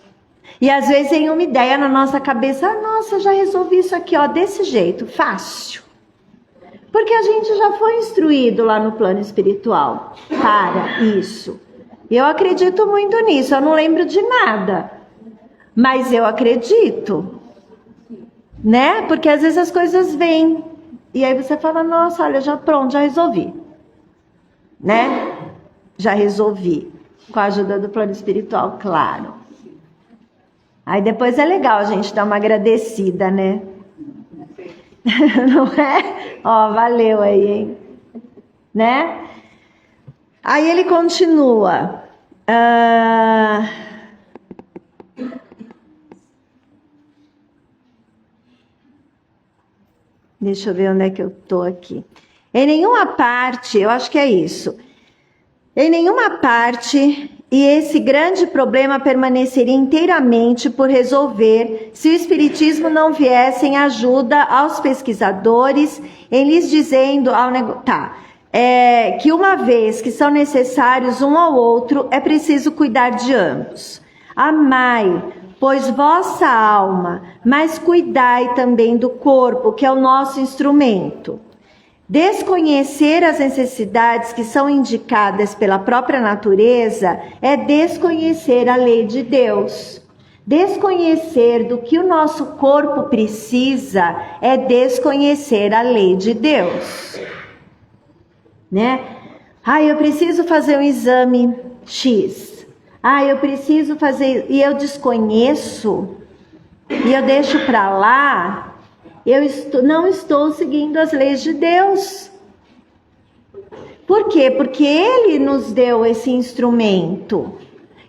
Speaker 1: E às vezes tem uma ideia na nossa cabeça, nossa, já resolvi isso aqui, ó, desse jeito, fácil. Porque a gente já foi instruído lá no plano espiritual para isso. Eu acredito muito nisso, eu não lembro de nada. Mas eu acredito. Né? Porque às vezes as coisas vêm. E aí você fala, nossa, olha, já resolvi. Né? Já resolvi. Com a ajuda do plano espiritual, claro. Aí depois é legal a gente dar uma agradecida, né? Não é? Ó, valeu aí, hein? Né? Aí ele continua. Deixa eu ver onde é que eu estou aqui. Em nenhuma parte, eu acho que é isso. Em nenhuma parte, e esse grande problema permaneceria inteiramente por resolver se o Espiritismo não viesse em ajuda aos pesquisadores, em lhes dizendo que uma vez que são necessários um ao outro, é preciso cuidar de ambos. Amai, pois vossa alma, mas cuidai também do corpo, que é o nosso instrumento. Desconhecer as necessidades que são indicadas pela própria natureza é desconhecer a lei de Deus. Desconhecer do que o nosso corpo precisa é desconhecer a lei de Deus. Né? Eu preciso fazer um exame X. Eu preciso fazer, e eu desconheço, e eu deixo para lá, não estou seguindo as leis de Deus. Por quê? Porque Ele nos deu esse instrumento,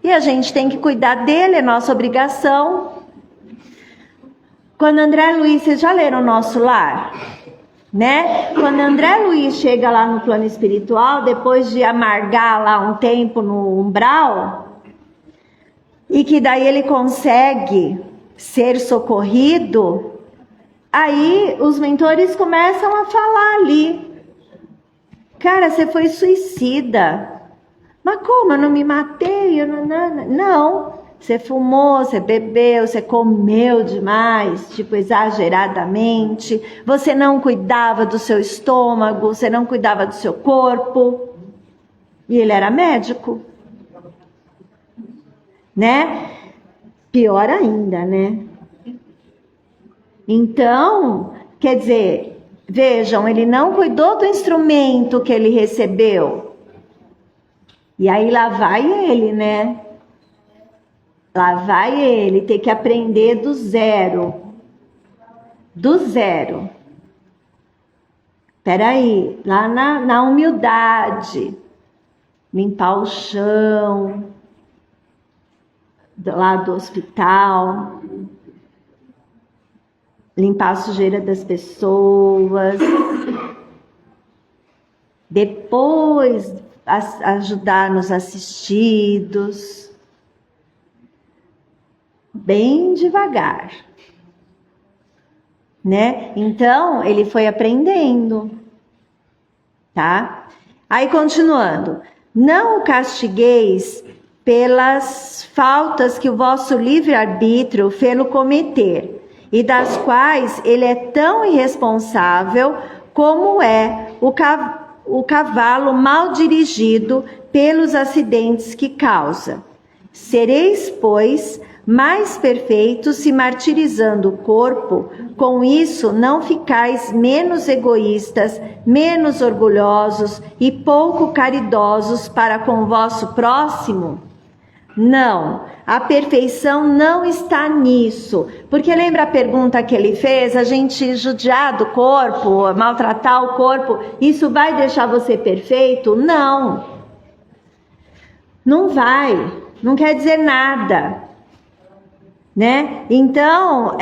Speaker 1: e a gente tem que cuidar dele, é nossa obrigação. Quando André Luiz, vocês já leram o Nosso Lar? Né? Quando André Luiz chega lá no plano espiritual, depois de amargar lá um tempo no umbral, e que daí ele consegue ser socorrido, aí os mentores começam a falar ali. Cara, você foi suicida. Mas como? Eu não me matei? Não. Você fumou, você bebeu, você comeu demais, tipo exageradamente. Você não cuidava do seu estômago, você não cuidava do seu corpo. E ele era médico. Né? Pior ainda, né? Então, quer dizer, vejam, ele não cuidou do instrumento que ele recebeu. E aí lá vai ele, né? Lá vai ele ter que aprender do zero. Do zero. Peraí, lá na humildade. Limpar o chão. Lá do hospital, limpar a sujeira das pessoas, depois ajudar nos assistidos, bem devagar, né? Então ele foi aprendendo, tá? Aí continuando, não o castigueis pelas faltas que o vosso livre-arbítrio fê-lo cometer, e das quais ele é tão irresponsável como é o cavalo mal dirigido pelos acidentes que causa. Sereis, pois, mais perfeitos se martirizando o corpo, com isso não ficais menos egoístas, menos orgulhosos e pouco caridosos para com o vosso próximo? Não, a perfeição não está nisso, porque lembra a pergunta que ele fez, a gente judiar do corpo, maltratar o corpo, isso vai deixar você perfeito? Não, não vai, não quer dizer nada, né? Então,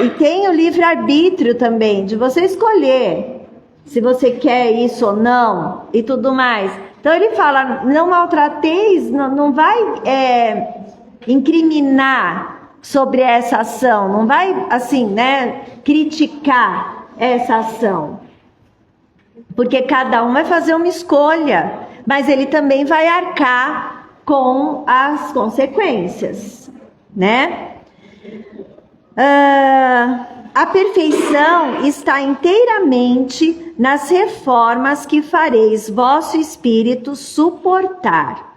Speaker 1: e tem o livre-arbítrio também, de você escolher se você quer isso ou não, e tudo mais. Então ele fala, não maltrateis, não vai incriminar sobre essa ação, não vai, assim, né, criticar essa ação. Porque cada um vai fazer uma escolha, mas ele também vai arcar com as consequências, né? A perfeição está inteiramente nas reformas que fareis vosso espírito suportar.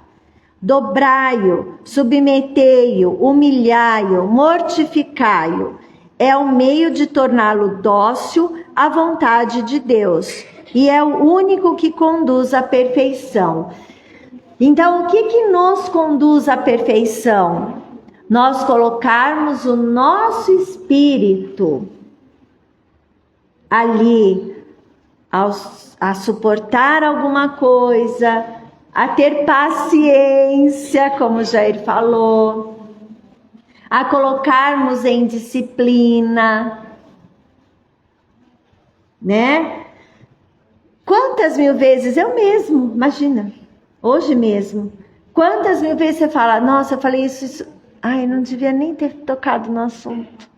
Speaker 1: Dobrai-o, submetei-o, humilhai-o, mortificai-o. É o meio de torná-lo dócil à vontade de Deus. E é o único que conduz à perfeição. Então, o que nos conduz à perfeição? Nós colocarmos o nosso espírito ali a suportar alguma coisa, a ter paciência, como Jair falou, a colocarmos em disciplina, né? Quantas mil vezes, eu mesmo, imagina, hoje mesmo, quantas mil vezes você fala, nossa, eu falei isso, ai, não devia nem ter tocado no assunto.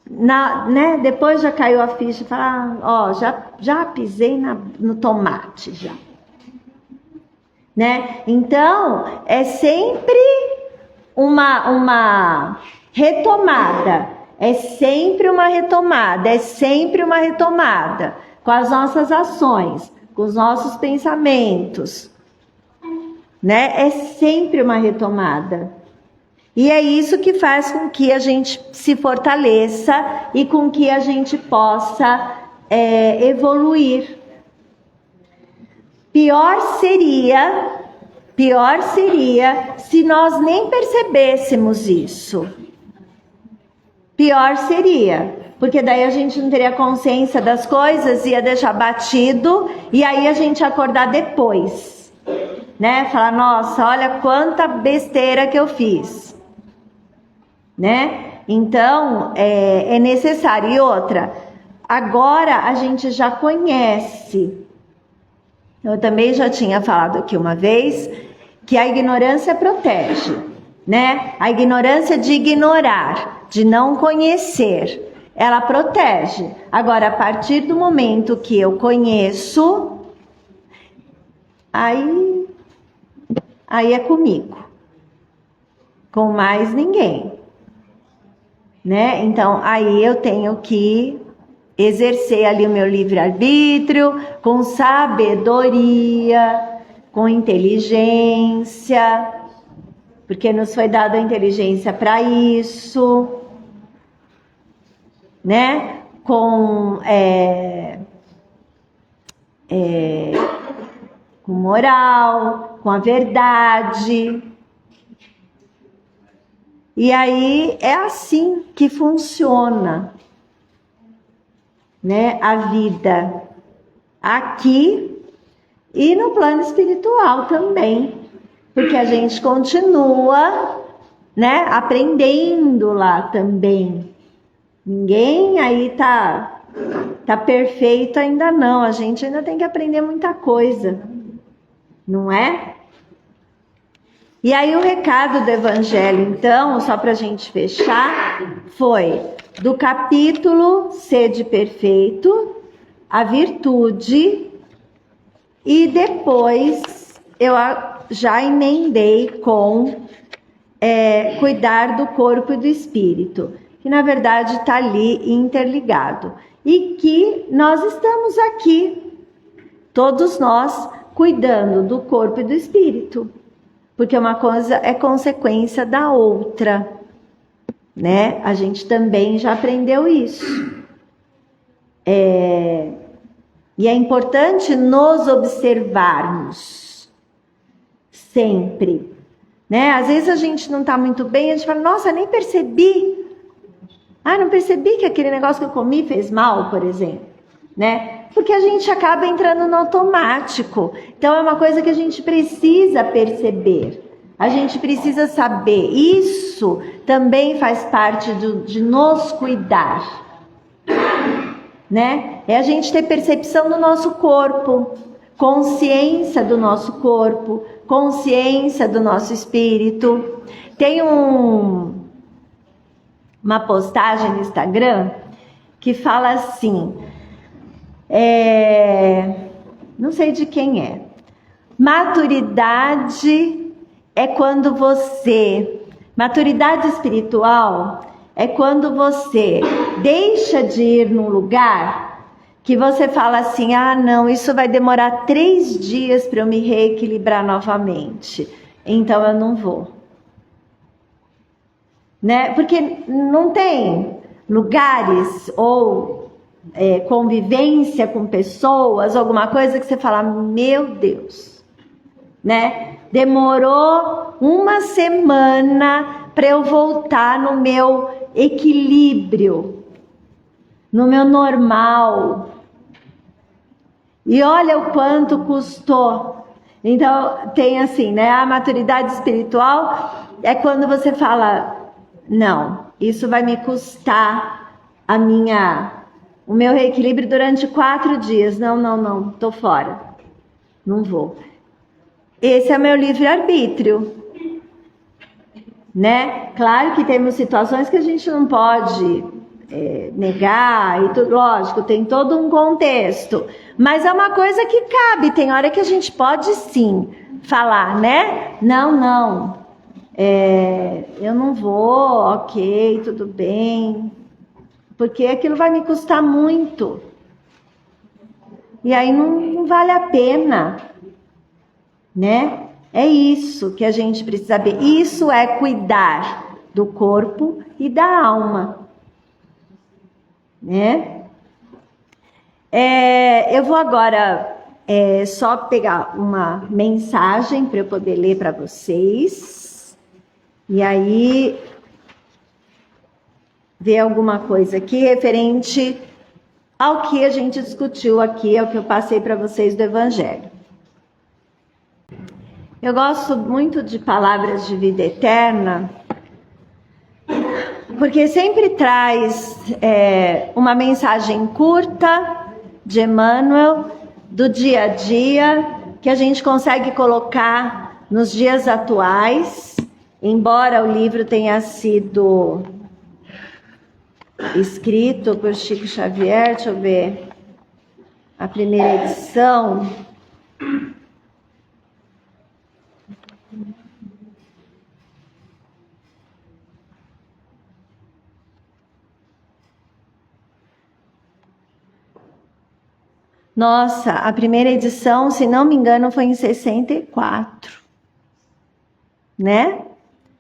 Speaker 1: Né? Depois já caiu a ficha, fala, já pisei no tomate, já. Né? Então, é sempre uma retomada, é sempre uma retomada, com as nossas ações, com os nossos pensamentos, né? É sempre uma retomada. E é isso que faz com que a gente se fortaleça e com que a gente possa evoluir. Pior seria se nós nem percebêssemos isso. Pior seria, porque daí a gente não teria consciência das coisas, ia deixar batido e aí a gente ia acordar depois, né? Falar, nossa, olha quanta besteira que eu fiz, né? Então, é necessário. E outra, agora a gente já conhece. Eu também já tinha falado aqui uma vez que a ignorância protege, né? A ignorância de ignorar, de não conhecer, ela protege. Agora, a partir do momento que eu conheço, aí é comigo, com mais ninguém, né? Então, aí eu tenho que exercer ali o meu livre-arbítrio, com sabedoria, com inteligência, porque nos foi dada a inteligência para isso, né? Com moral, com a verdade. E aí é assim que funciona, né, a vida aqui e no plano espiritual também, porque a gente continua, né, aprendendo lá também. Ninguém aí tá perfeito ainda não, a gente ainda tem que aprender muita coisa, não é? E aí o recado do Evangelho, então, só para a gente fechar, foi do capítulo Sede Perfeito, a virtude, e depois eu já emendei com cuidar do corpo e do espírito, que na verdade está ali interligado. E que nós estamos aqui Todos nós cuidando do corpo e do espírito, porque uma coisa é consequência da outra, né? A gente também já aprendeu isso. E é importante nos observarmos sempre, né? Às vezes a gente não está muito bem, a gente fala, nossa, nem percebi. Não percebi que aquele negócio que eu comi fez mal, por exemplo, né? Porque a gente acaba entrando no automático. Então é uma coisa que a gente precisa perceber. A gente precisa saber. Isso também faz parte de nos cuidar, né? É a gente ter percepção do nosso corpo, consciência do nosso corpo, consciência do nosso espírito. Tem uma postagem no Instagram que fala assim, não sei de quem é. Maturidade espiritual é quando você deixa de ir num lugar que você fala assim, não, isso vai demorar 3 dias para eu me reequilibrar novamente, então eu não vou. Né? Porque não tem lugares ou convivência com pessoas, alguma coisa que você fala, meu Deus, né? Demorou 1 semana para eu voltar no meu equilíbrio, no meu normal. E olha o quanto custou. Então tem assim, né? A maturidade espiritual é quando você fala, não, isso vai me custar o meu reequilíbrio durante 4 dias. Não, tô fora. Não vou. Esse é meu livre-arbítrio, né? Claro que temos situações que a gente não pode negar, e tudo, lógico, tem todo um contexto. Mas é uma coisa que cabe, tem hora que a gente pode sim falar, né? Não. Eu não vou, ok, tudo bem, porque aquilo vai me custar muito, e aí não vale a pena, né? É isso que a gente precisa saber. Isso é cuidar do corpo e da alma, né? Eu vou agora só pegar uma mensagem para eu poder ler para vocês. E aí, ver alguma coisa aqui referente ao que a gente discutiu aqui, ao que eu passei para vocês do Evangelho. Eu gosto muito de Palavras de Vida Eterna, porque sempre traz uma mensagem curta de Emmanuel, do dia a dia, que a gente consegue colocar nos dias atuais. Embora o livro tenha sido escrito por Chico Xavier, deixa eu ver, a primeira edição. Nossa, a primeira edição, se não me engano, foi em 64, né?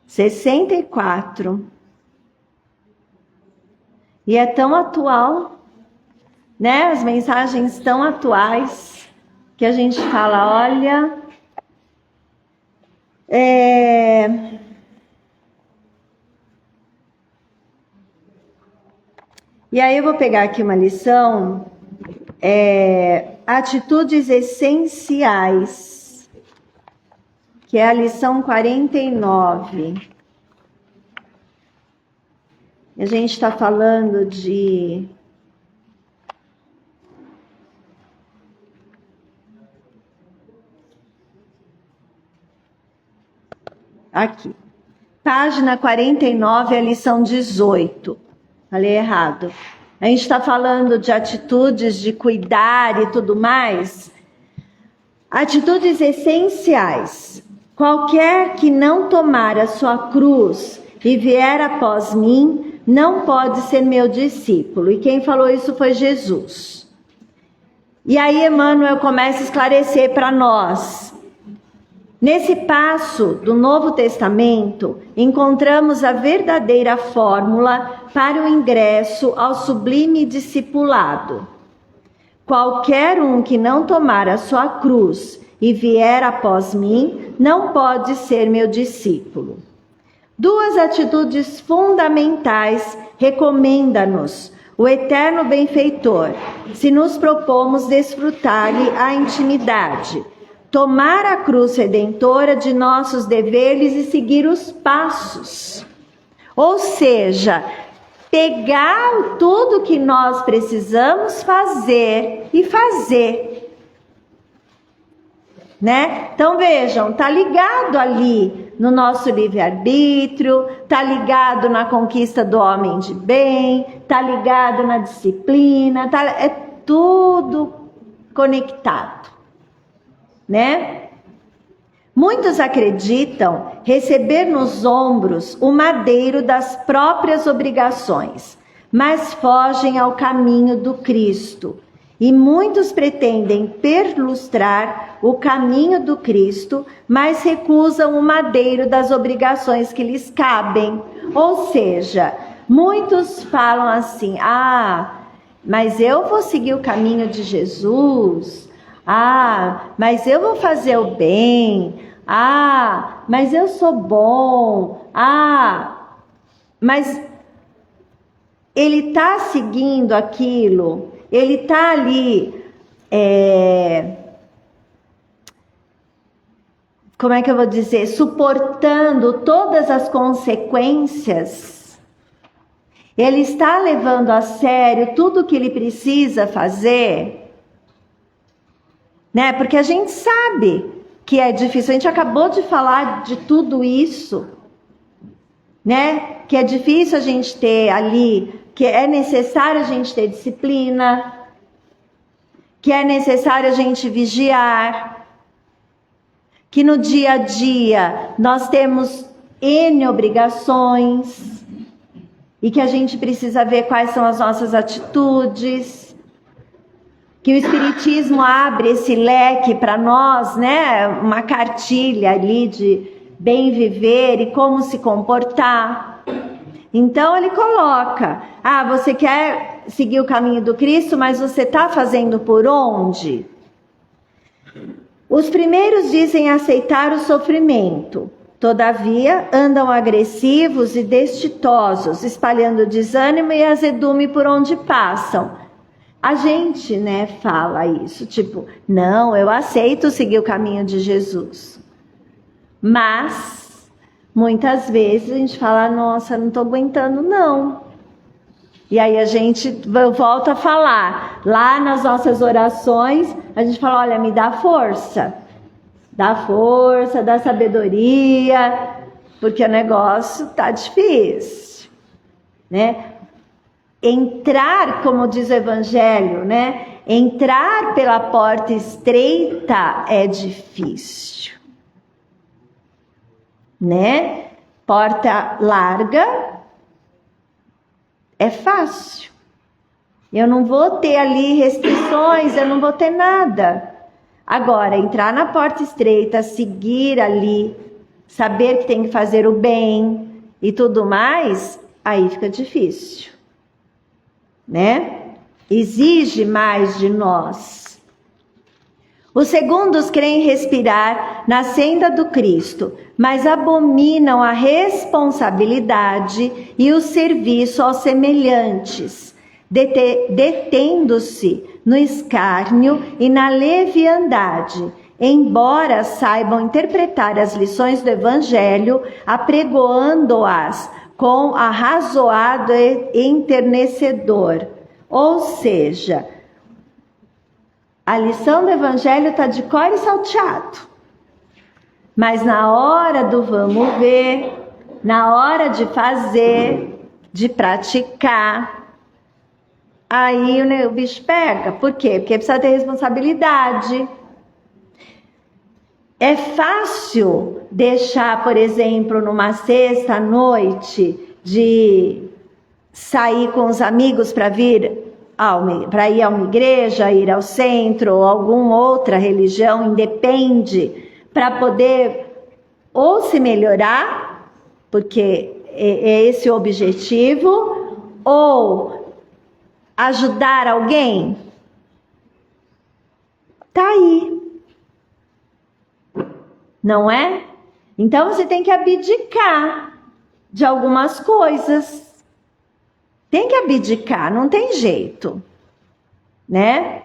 Speaker 1: 64. E é tão atual, né? As mensagens tão atuais, que a gente fala, olha... E aí eu vou pegar aqui uma lição... atitudes essenciais, que é a lição 49. A gente está falando de aqui, página 49, a lição 18. Falei errado. A gente está falando de atitudes de cuidar e tudo mais. Atitudes essenciais. Qualquer que não tomar a sua cruz e vier após mim, não pode ser meu discípulo. E quem falou isso foi Jesus. E aí Emmanuel começa a esclarecer para nós. Nesse passo do Novo Testamento, encontramos a verdadeira fórmula para o ingresso ao sublime discipulado. Qualquer um que não tomar a sua cruz e vier após mim, não pode ser meu discípulo. Duas atitudes fundamentais recomenda-nos o eterno benfeitor, se nos propomos desfrutar-lhe a intimidade, tomar a cruz redentora de nossos deveres e seguir os passos. Ou seja, pegar tudo que nós precisamos fazer e fazer. Né? Então vejam, tá ligado ali no nosso livre-arbítrio, tá ligado na conquista do homem de bem, tá ligado na disciplina, é tudo conectado, né? Muitos acreditam receber nos ombros o madeiro das próprias obrigações, mas fogem ao caminho do Cristo. E muitos pretendem perlustrar o caminho do Cristo, mas recusam o madeiro das obrigações que lhes cabem. Ou seja, muitos falam assim: mas eu vou seguir o caminho de Jesus. Mas eu vou fazer o bem. Mas eu sou bom. Mas ele está seguindo aquilo. Ele está ali, como é que eu vou dizer, suportando todas as consequências. Ele está levando a sério tudo o que ele precisa fazer, né? Porque a gente sabe que é difícil. A gente acabou de falar de tudo isso, né? Que é difícil a gente ter ali, que é necessário a gente ter disciplina, que é necessário a gente vigiar, que no dia a dia nós temos N obrigações e que a gente precisa ver quais são as nossas atitudes, que o Espiritismo abre esse leque para nós, né? Uma cartilha ali de bem viver e como se comportar. Então ele coloca, você quer seguir o caminho do Cristo, mas você está fazendo por onde? Os primeiros dizem aceitar o sofrimento, todavia andam agressivos e destitosos, espalhando desânimo e azedume por onde passam. A gente, né, fala isso, tipo, não, eu aceito seguir o caminho de Jesus. Mas muitas vezes a gente fala, nossa, não estou aguentando não. E aí a gente volta a falar, lá nas nossas orações, a gente fala, olha, me dá força, dá sabedoria, porque o negócio tá difícil, né? Entrar, como diz o Evangelho, né? Entrar pela porta estreita é difícil. Né? Porta larga é fácil. Eu não vou ter ali restrições, eu não vou ter nada. Agora, entrar na porta estreita, seguir ali, saber que tem que fazer o bem e tudo mais, aí fica difícil, né? Exige mais de nós. Os segundos creem respirar na senda do Cristo, mas abominam a responsabilidade e o serviço aos semelhantes, detendo-se no escárnio e na leviandade, embora saibam interpretar as lições do Evangelho, apregoando-as com arrazoado e enternecedor. Ou seja, a lição do Evangelho está de cor e salteado. Mas na hora do vamos ver, na hora de fazer, de praticar, aí o bicho pega. Por quê? Porque precisa ter responsabilidade. É fácil deixar, por exemplo, numa sexta-noite, de sair com os amigos para vir para ir a uma igreja, ir ao centro ou alguma outra religião, independe, para poder ou se melhorar, porque é esse o objetivo, ou ajudar alguém. Tá aí. Não é? Então você tem que abdicar de algumas coisas. Tem que abdicar, não tem jeito, né?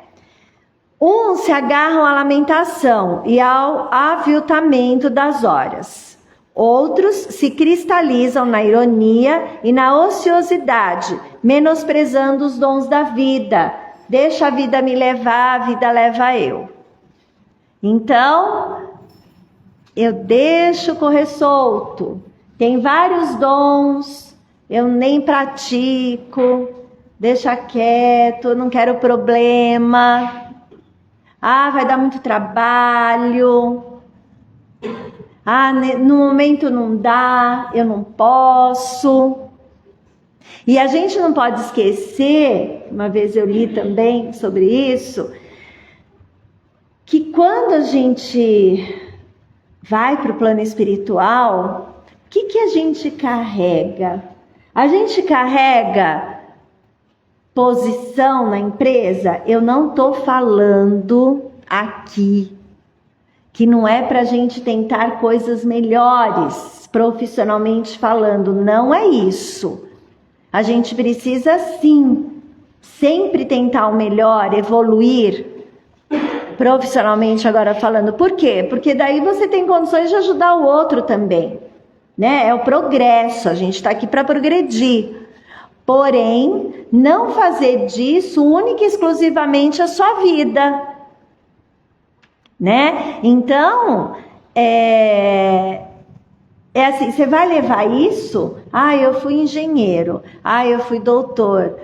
Speaker 1: Uns se agarram à lamentação e ao aviltamento das horas. Outros se cristalizam na ironia e na ociosidade, menosprezando os dons da vida. Deixa a vida me levar, a vida leva eu. Então, eu deixo correr solto. Tem vários dons, eu nem pratico, deixa quieto, não quero problema. Vai dar muito trabalho. No momento não dá, eu não posso. E a gente não pode esquecer, uma vez eu li também sobre isso, que quando a gente vai para o plano espiritual, o que a gente carrega? A gente carrega posição na empresa. Eu não estou falando aqui que não é para a gente tentar coisas melhores, profissionalmente falando. Não é isso. A gente precisa sim, sempre tentar o melhor, evoluir, profissionalmente agora falando. Por quê? Porque daí você tem condições de ajudar o outro também, né? É o progresso, a gente está aqui para progredir. Porém, não fazer disso única e exclusivamente a sua vida, né? Então, é assim, você vai levar isso? Eu fui engenheiro, eu fui doutor,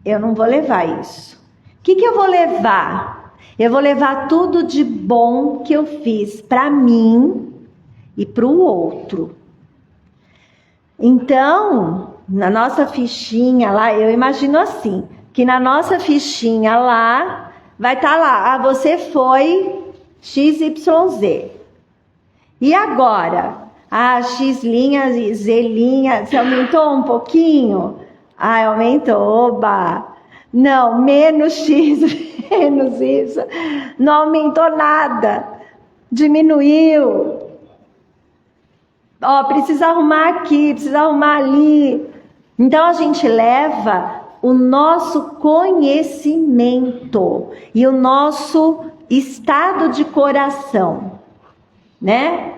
Speaker 1: eu não vou levar isso. O que eu vou levar? Eu vou levar tudo de bom que eu fiz para mim e para o outro. Então, na nossa fichinha lá, eu imagino assim, que na nossa fichinha lá, vai estar lá, você foi XYZ. E agora? X', Z', você aumentou um pouquinho? Aumentou, oba! Não, menos X, menos isso. Não aumentou nada. Diminuiu. Precisa arrumar aqui, precisa arrumar ali. Então a gente leva o nosso conhecimento e o nosso estado de coração, né?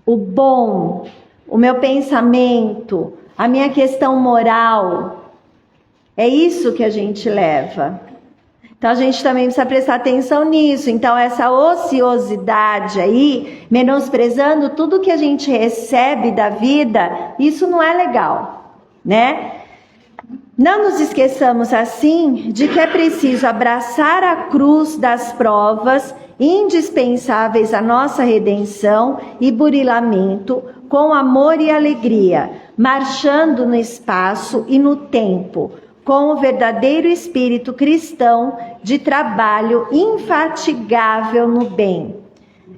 Speaker 1: O bom, o meu pensamento, a minha questão moral. É isso que a gente leva. Então a gente também precisa prestar atenção nisso. Então essa ociosidade aí, menosprezando tudo que a gente recebe da vida, isso não é legal, né? Não nos esqueçamos assim de que é preciso abraçar a cruz das provas indispensáveis à nossa redenção e burilamento com amor e alegria, marchando no espaço e no tempo, com o verdadeiro espírito cristão de trabalho infatigável no bem.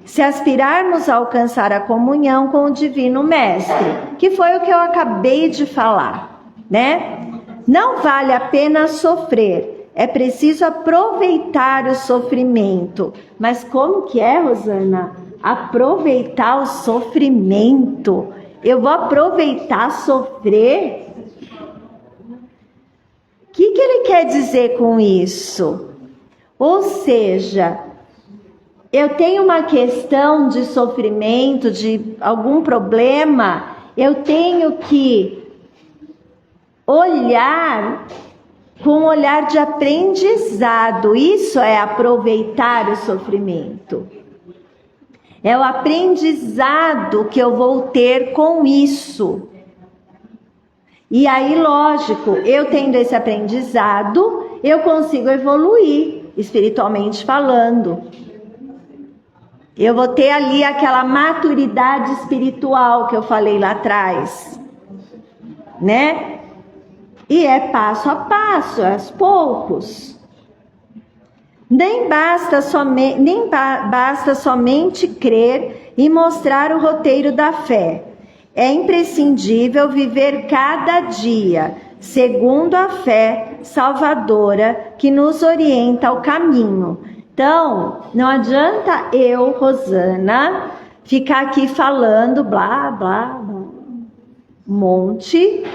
Speaker 1: Se aspirarmos a alcançar a comunhão com o Divino Mestre, que foi o que eu acabei de falar, né? Não vale a pena sofrer, é preciso aproveitar o sofrimento. Mas como que é, Rosana? Aproveitar o sofrimento? Eu vou aproveitar sofrer? O que ele quer dizer com isso? Ou seja, eu tenho uma questão de sofrimento, de algum problema, eu tenho que olhar com um olhar de aprendizado. Isso é aproveitar o sofrimento. É o aprendizado que eu vou ter com isso. E aí, lógico, eu tendo esse aprendizado, eu consigo evoluir, espiritualmente falando. Eu vou ter ali aquela maturidade espiritual que eu falei lá atrás, né? E é passo a passo, aos poucos. Nem basta somente crer e mostrar o roteiro da fé. É imprescindível viver cada dia, segundo a fé salvadora que nos orienta ao caminho. Então, não adianta eu, Rosana, ficar aqui falando blá, blá, blá, um monte,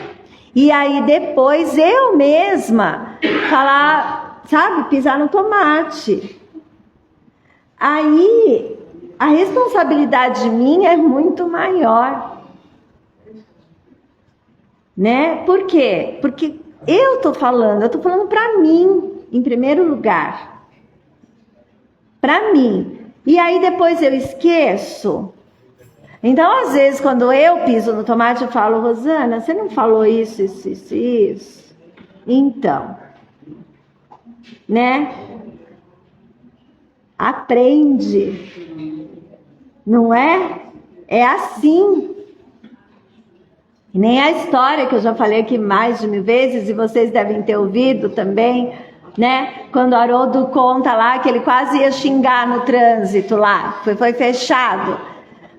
Speaker 1: e aí depois eu mesma falar, sabe, pisar no tomate. Aí a responsabilidade minha é muito maior, né? Por quê? Porque eu tô falando para mim, em primeiro lugar. Para mim. E aí depois eu esqueço. Então, às vezes, quando eu piso no tomate, eu falo, Rosana, você não falou isso, isso, isso, isso? Então, né? Aprende. Não é? É assim. E nem a história que eu já falei aqui mais de 1000 vezes, e vocês devem ter ouvido também, né? Quando o Haroldo conta lá que ele quase ia xingar no trânsito lá, foi fechado.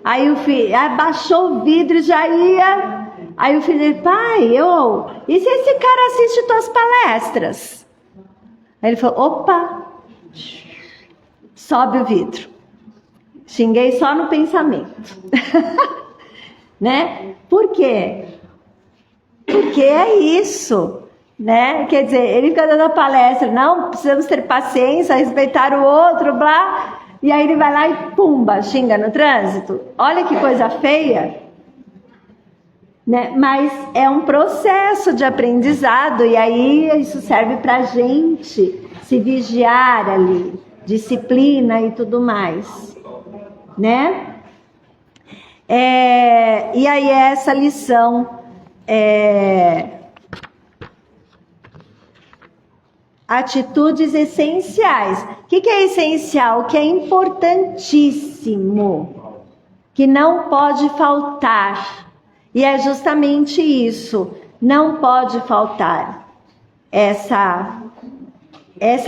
Speaker 1: Aí o filho abaixou o vidro e já ia. Aí o filho dele, pai, e se esse cara assiste tuas palestras? Aí ele falou, opa, sobe o vidro. Xinguei só no pensamento. Né? Por quê? Porque é isso, né? Quer dizer, ele fica dando a palestra, não, precisamos ter paciência, respeitar o outro, blá, e aí ele vai lá e pumba, xinga no trânsito. Olha que coisa feia, né? Mas é um processo de aprendizado, e aí isso serve pra gente se vigiar ali, disciplina e tudo mais, né? E aí essa lição atitudes essenciais. O que é essencial? O que é importantíssimo, que não pode faltar. E é justamente isso, não pode faltar essa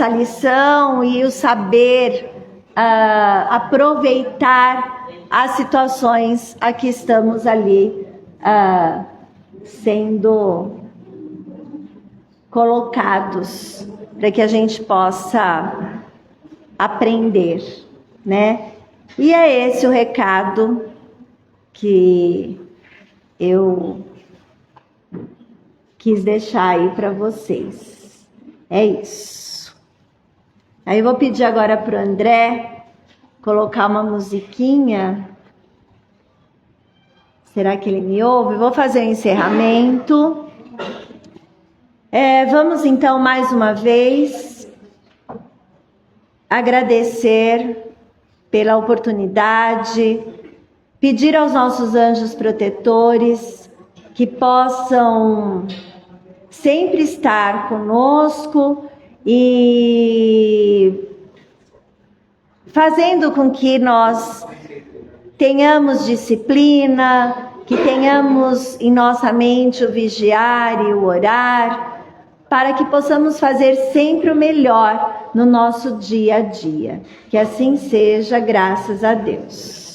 Speaker 1: lição e o saber aproveitar as situações a que estamos ali sendo colocados, para que a gente possa aprender, né? E é esse o recado que eu quis deixar aí para vocês. É isso. Aí eu vou pedir agora para o André colocar uma musiquinha. Será que ele me ouve? Vou fazer o encerramento. Vamos então mais uma vez agradecer pela oportunidade, pedir aos nossos anjos protetores que possam sempre estar conosco e fazendo com que nós tenhamos disciplina, que tenhamos em nossa mente o vigiar e o orar, para que possamos fazer sempre o melhor no nosso dia a dia. Que assim seja, graças a Deus.